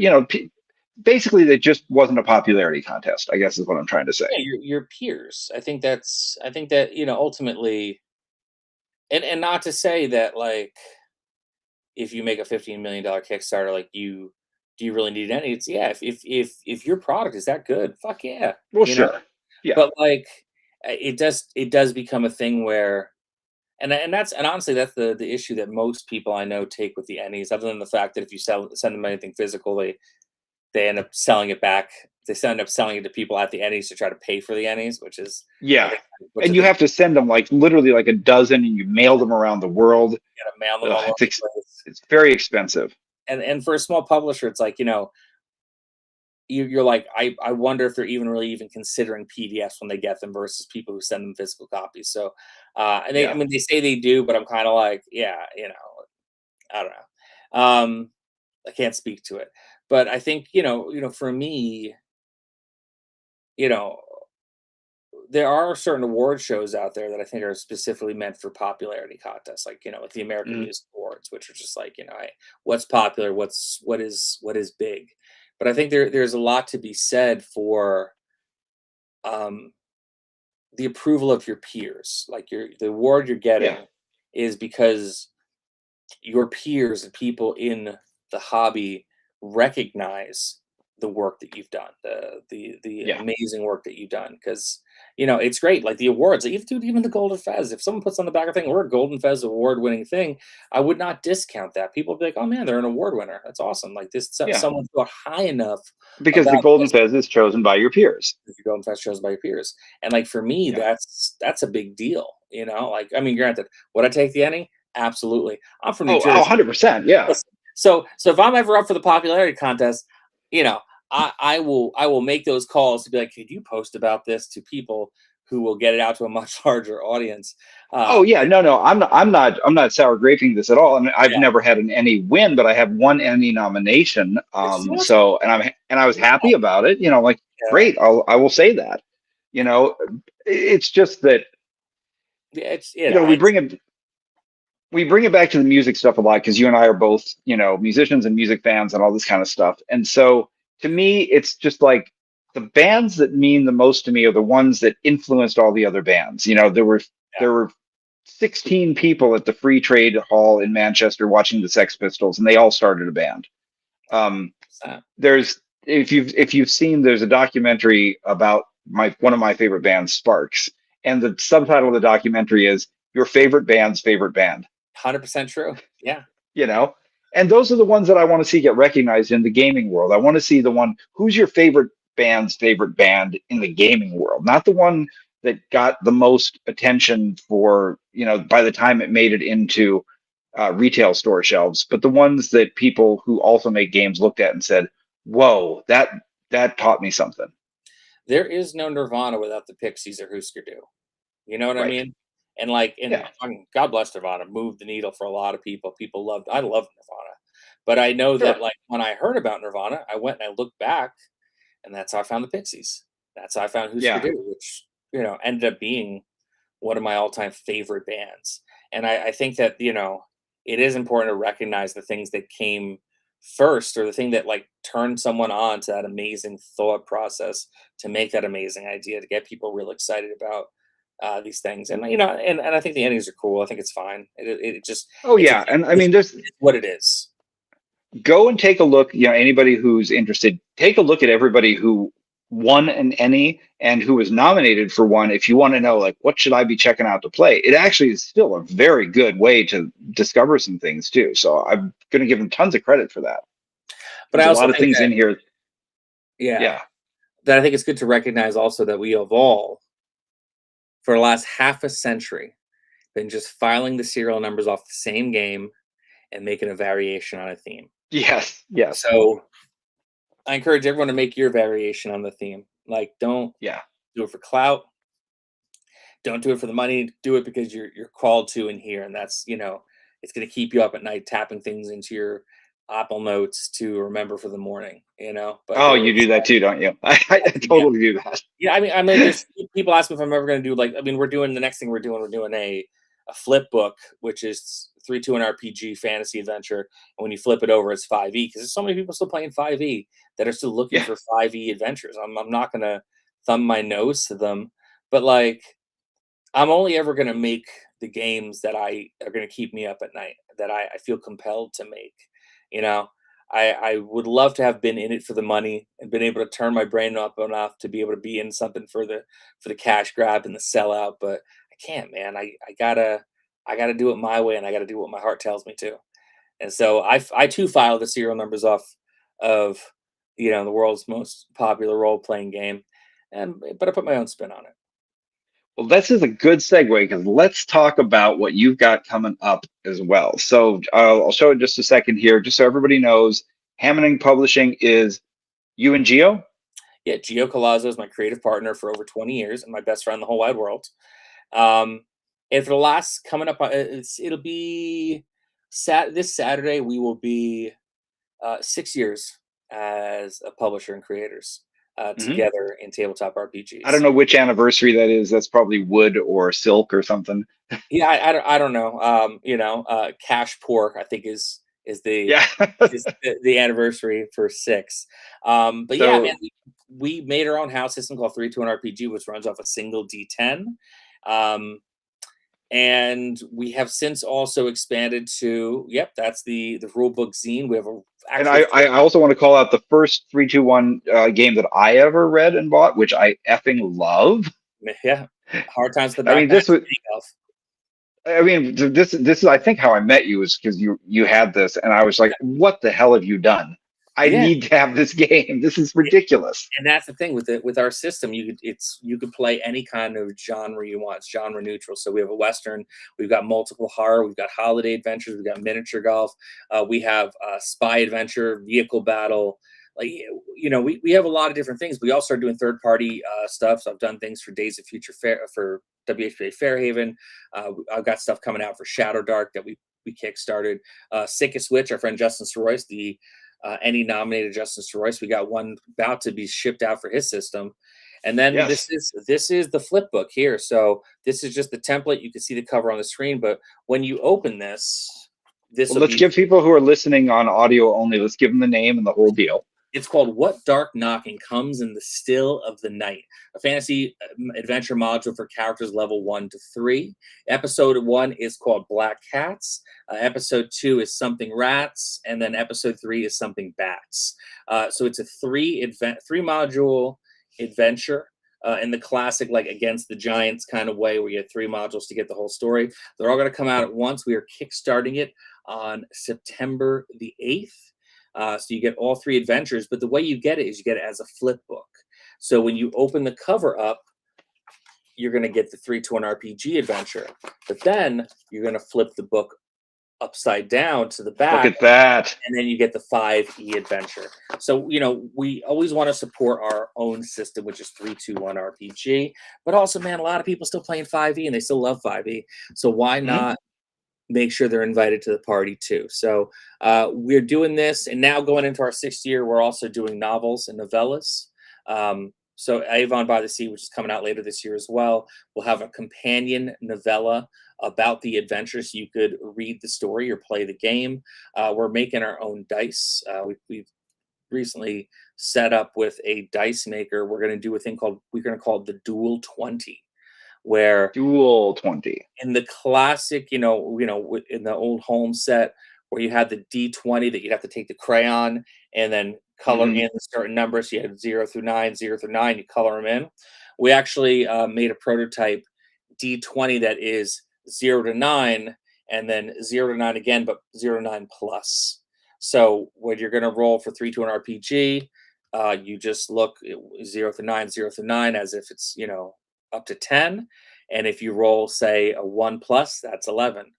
A: basically that just wasn't a popularity contest, I guess is what I'm trying to say.
B: Yeah, your peers. I think that's. I think that ultimately, and not to say that like if you make a $15 million Kickstarter, like you do you really need any? It's yeah. If your product is that good, fuck yeah,
A: Well,
B: you know.
A: sure. Yeah.
B: But like, it does become a thing where, and honestly that's the issue that most people I know take with the Ennies, other than the fact that if you send them anything physical, they end up selling it back. They end up selling it to people at the Ennies to try to pay for the Ennies, which is I
A: Yeah.
B: think which I
A: And you
B: think
A: have to send them like literally like a dozen, and you mail them around the world.
B: you gotta mail them
A: Ugh,
B: all over the place.
A: it's very expensive.
B: And for a small publisher, it's like, you're like, I wonder if they're even considering PDFs when they get them versus people who send them physical copies. So, and I
A: Yeah.
B: mean, they say they do, but I'm kind of like, yeah, I don't know. I can't speak to it, but I think for me, you know, there are certain award shows out there that I think are specifically meant for popularity contests, like the American
A: Mhm.
B: Music Awards, which are just like, what's popular, what is big. But I think there's a lot to be said for um, the approval of your peers. Like the award you're
A: Yeah.
B: getting is because your peers and people in the hobby recognize the work that you've done, the
A: Yeah.
B: amazing work that you've done. Because it's great. Like the awards, even the Golden Fez. If someone puts on the back of the thing, we're a Golden Fez award-winning thing, I would not discount that. People would be like, "Oh man, they're an award winner. That's awesome." Like this,
A: Yeah.
B: someone got high enough
A: Because the
B: about
A: Golden
B: this.
A: Fez is chosen by your peers.
B: If you go and fest shows by your peers. And like for me,
A: Yeah.
B: that's a big deal. Like I mean, granted, would I take the Ennie? Absolutely. I'm from New
A: Oh,
B: Jersey.
A: 100%. Yeah.
B: Listen, so if I'm ever up for the popularity contest, you know, I will make those calls to be like, could you post about this to people who will get it out to a much larger audience?
A: Oh yeah,
B: And
A: no, no, I'm not sour graping this at all. I mean, I've
B: yeah,
A: never had an Emmy win, but I have one Emmy nomination.
B: which is awesome.
A: So and I was happy about it. Like
B: Yeah,
A: great, I will say that. You know, it's just that
B: yeah,
A: we bring it back to the music stuff a lot because you and I are both musicians and music fans and all this kind of stuff. And so to me, it's just like the bands that mean the most to me are the ones that influenced all the other bands. There were 16 people at the Free Trade Hall in Manchester watching the Sex Pistols, and they all started a band. Um,
B: yeah.
A: there's if you've seen, there's a documentary about my one of my favorite bands, Sparks, and the subtitle of the documentary is "Your Favorite Band's Favorite Band."
B: 100% true. Yeah.
A: you know and those are the ones that I want to see get recognized in the gaming world. I want to see the one who's your favorite band's favorite band in the gaming world, not the one that got the most attention for by the time it made it into retail store shelves, but the ones that people who also make games looked at and said, whoa, that taught me something.
B: There is no Nirvana without the Pixies or Husker Du. You know what I
A: Right.
B: mean? And like, and
A: Yeah.
B: I mean, God bless Nirvana, moved the needle for a lot of people. I loved Nirvana, but I know that
A: Sure.
B: like when I heard about Nirvana, I went and I looked back, and that's how I found the Pixies. That's how I found Husker
A: Yeah.
B: Du, which ended up being one of my all-time favorite bands. And I think that it is important to recognize the things that came first, or the thing that like turned someone on to that amazing thought process to make that amazing idea to get people real excited about these things. And and I think the endings are cool. I think it's fine. It just
A: Oh
B: it's a
A: yeah, and I mean, there's
B: it's what it is.
A: go and take a look. Anybody who's interested, take a look at everybody who won an Emmy and who was nominated for one. If you want to know, like, what should I be checking out to play, it actually is still a very good way to discover some things too. So I'm going to give them tons of credit for that.
B: But I
A: There's a
B: also
A: lot of
B: think
A: things
B: that
A: in here.
B: yeah,
A: Yeah.
B: that I think it's good to recognize also that we have all for the last half a century been just filing the serial numbers off the same game and making a variation on a theme.
A: Yes, yes,
B: So I encourage everyone to make your variation on the theme. Like, don't
A: yeah.
B: do it for clout. Don't do it for the money. Do it because you're called to in here, and that's it's going to keep you up at night, tapping things into your Apple Notes to remember for the morning. But
A: Oh, you
B: there's
A: do that too, don't you? I
B: yeah,
A: totally do that.
B: yeah. I mean, there's people ask me if I'm ever going to do like. I mean, we're doing the next thing we're doing. We're doing a flip book, which is 3-2 an RPG fantasy adventure. And when you flip it over, it's 5e because there's so many people still playing 5e that are still looking
A: Yeah.
B: for 5e adventures. I'm not going to thumb my nose to them, but like I'm only ever going to make the games that I are going to keep me up at night, that I feel compelled to make. You know, I would love to have been in it for the money and been able to turn my brain up enough to be able to be in something for the cash grab and the sellout, but I can't, man. I gotta do it my way, and I gotta do what my heart tells me to. And so I too file the serial numbers off of the world's most popular role playing game, and but I put my own spin on it.
A: Well, this is a good segue because let's talk about what you've got coming up as well. So I'll show it in just a second here, just so everybody knows. Hammonding Publishing is you and Geo.
B: Yeah, Gio Colazzo is my creative partner for over 20 years and my best friend in the whole wide world. Um, and for the last coming up, it'll be this Saturday. We will be 6 years as a publisher and creators
A: Mhm.
B: together in tabletop
A: I don't
B: RPGs.
A: know which anniversary that is. That's probably wood or silk or something.
B: Yeah, I don't know. Cash Pork, I think is the
A: Yeah.
B: is the anniversary for 6. But yeah, man,
A: So,
B: we made our own house system called 3-2-1 RPG, which runs off a single D10. Um, and we have since also expanded to, yep, that's the rule book zine. We have a
A: and
B: actual
A: I also want to call out the first 3-2-1 game that I ever read and bought, which I effing love.
B: yeah, Hard Times at the
A: I mean,
B: Backpack
A: this was
B: Takeoff.
A: this is I think how I met you is because you had this and I was like, what the hell have you done? I
B: Yeah.
A: need to have this game. This is ridiculous.
B: And that's the thing with it with our system. You could play any kind of genre you want. It's genre neutral. So we have a western, we've got multiple horror, we've got holiday adventures, we've got miniature golf, we have spy adventure, vehicle battle. Like we have a lot of different things. We also are doing third party stuff. So I've done things for Days of Future Fair for WHPA Fairhaven. I've got stuff coming out for Shadow Dark that we kickstarted. Sickest Witch, our friend Justin Sorois, the any nominated Justin Royce. We got one about to be shipped out for his system. And then
A: Yes.
B: this is the flip book here. So this is just the template. You can see the cover on the screen, but when you open this
A: Well,
B: will
A: let's
B: be
A: give people who are listening on audio only, let's give them the name and the whole deal.
B: it's called What Dark Knocking Comes in the Still of the Night, a fantasy adventure module for characters level 1 to 3. Episode 1 is called Black Cats. Episode 2 is Something Rats, and then episode 3 is Something Bats. So it's a three module adventure. In the classic, like Against the Giants kind of way, where you have 3 modules to get the whole story. They're all going to come out at once. We are kickstarting it on September the 8th. So you get all 3 adventures, but the way you get it is you get it as a flip book. So when you open the cover up, you're going to get the 3-2-1 RPG adventure, but then you're going to flip the book upside down to the
A: Look
B: back,
A: at that.
B: and then you get the 5e adventure. So we always want to support our own system, which is 3-2-1 RPG. But also, man, a lot of people still playing 5e and they still love 5e. So why
A: Mhm.
B: not make sure they're invited to the party too? So we're doing this, and now going into our 6th year, we're also doing novels and novellas. So Avon by the Sea, which is coming out later this year as well, will have a companion novella about the adventure, so you could read the story or play the game. We're making our own dice. We've recently set up with a dice maker. We're going to do a thing called we're going to call it the Dual 20, where
A: Dual 20.
B: in the classic, in the old home set where you had the D20 that you'd have to take the crayon and then color
A: Mhm.
B: in the certain numbers. You had 0 through 9, 0 through 9, you color them in. We actually made a prototype D20 that is 0 to 9 and then 0 to 9 again, but 0 to 9 plus. So when you're going to roll for 3 to an RPG, you just look 0 to 9, 0 to 9 as if it's, up to 10. And if you roll, say, a 1 plus, that's 11.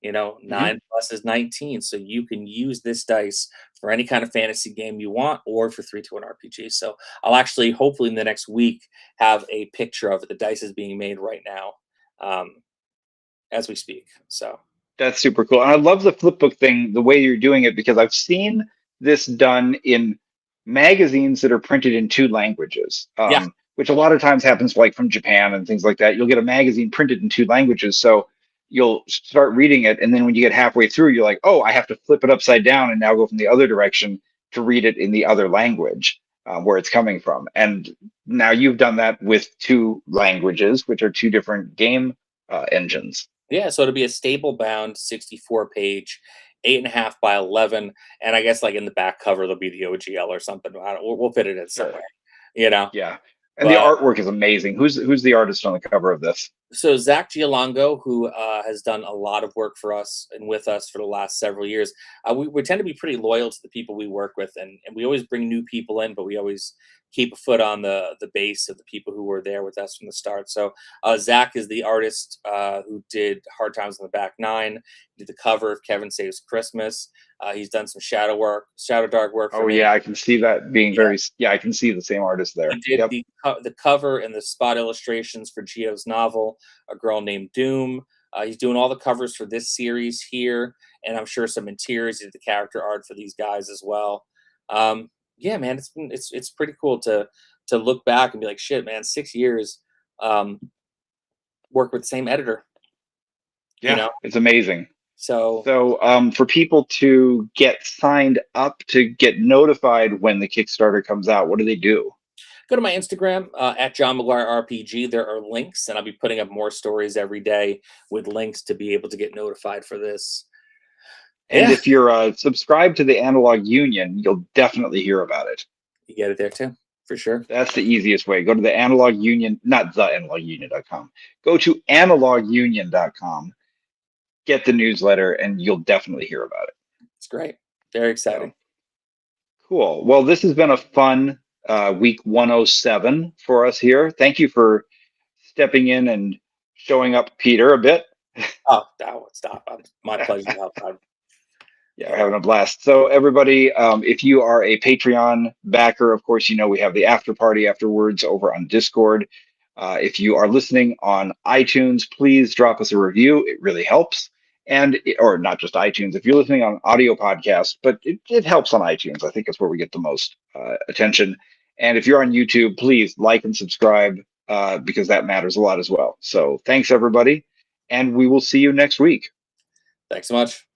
B: 9 plus is 19. So you can use this dice for any kind of fantasy game you want or for 3-1 RPG. So I'll actually, hopefully in the next week, have a picture of it. The dice is being made right now as we speak. So
A: That's super cool. And I love the flipbook thing, the way you're doing it, because I've seen this done in magazines that are printed in two languages,
B: yeah,
A: which a lot of times happens like from Japan and things like that. You'll get a magazine printed in two languages. So you'll start reading it. And then when you get halfway through, you're like, oh, I have to flip it upside down and now go from the other direction to read it in the other language where it's coming from. And now you've done that with two languages, which are two different game engines.
B: yeah. So it'll be a stable bound 64-page, 8.5 by 11, and I guess like in the back cover there'll be the OGL or something. I don't, we'll fit it in
A: Sure.
B: somewhere, you know.
A: Yeah. And the
B: But
A: artwork is amazing. Who's the artist on the cover of this?
B: so Zach Giolongo, who has done a lot of work for us and with us for the last several years, we tend to be pretty loyal to the people we work with, and we always bring new people in, but we always keep a foot on the base of the people who were there with us from the start. So Zach is the artist who did Hard Times on the Back Nine, did the cover of Kevin Saves Christmas. He's done some shadow dark work for
A: Oh
B: me.
A: yeah, I can see that being
B: Yeah.
A: very. Yeah, I can see the same artist there.
B: He did
A: Yep.
B: the cover and the spot illustrations for Geo's novel, A Girl Named Doom. He's doing all the covers for this series here, and I'm sure some interiors. He did the character art for these guys as well. Yeah, man, it's pretty cool to look back and be like, shit, man, 6 years, work with the same editor, you
A: Yeah,
B: know.
A: it's amazing.
B: So
A: So, for people to get signed up to get notified when the Kickstarter comes out, what do they do?
B: go to my Instagram at John McGuire RPG. There are links, and I'll be putting up more stories every day with links to be able to get notified for this.
A: And
B: Yeah,
A: if you're subscribed to the Analog Union, you'll definitely hear about it.
B: you get it there too, for sure.
A: That's the easiest way. Go to the Analog Union, not the analogunion.com. Go to analogunion.com, get the newsletter, and you'll definitely hear about it.
B: It's great. Very
A: So
B: exciting.
A: cool. Well, this has been a fun week 107 for us here. Thank you for stepping in and showing up, Peter, a bit.
B: Oh, no, stop. My pleasure to help out.
A: Yeah, we're having a blast. So, everybody, if you are a Patreon backer, of course, you know we have the after party afterwards over on Discord. If you are listening on iTunes, please drop us a review. It really helps. Or not just iTunes, if you're listening on audio podcast, but it helps on iTunes. I think that's where we get the most attention. And if you're on YouTube, please like and subscribe because that matters a lot as well. So, thanks, everybody. And we will see you next week.
B: Thanks so much.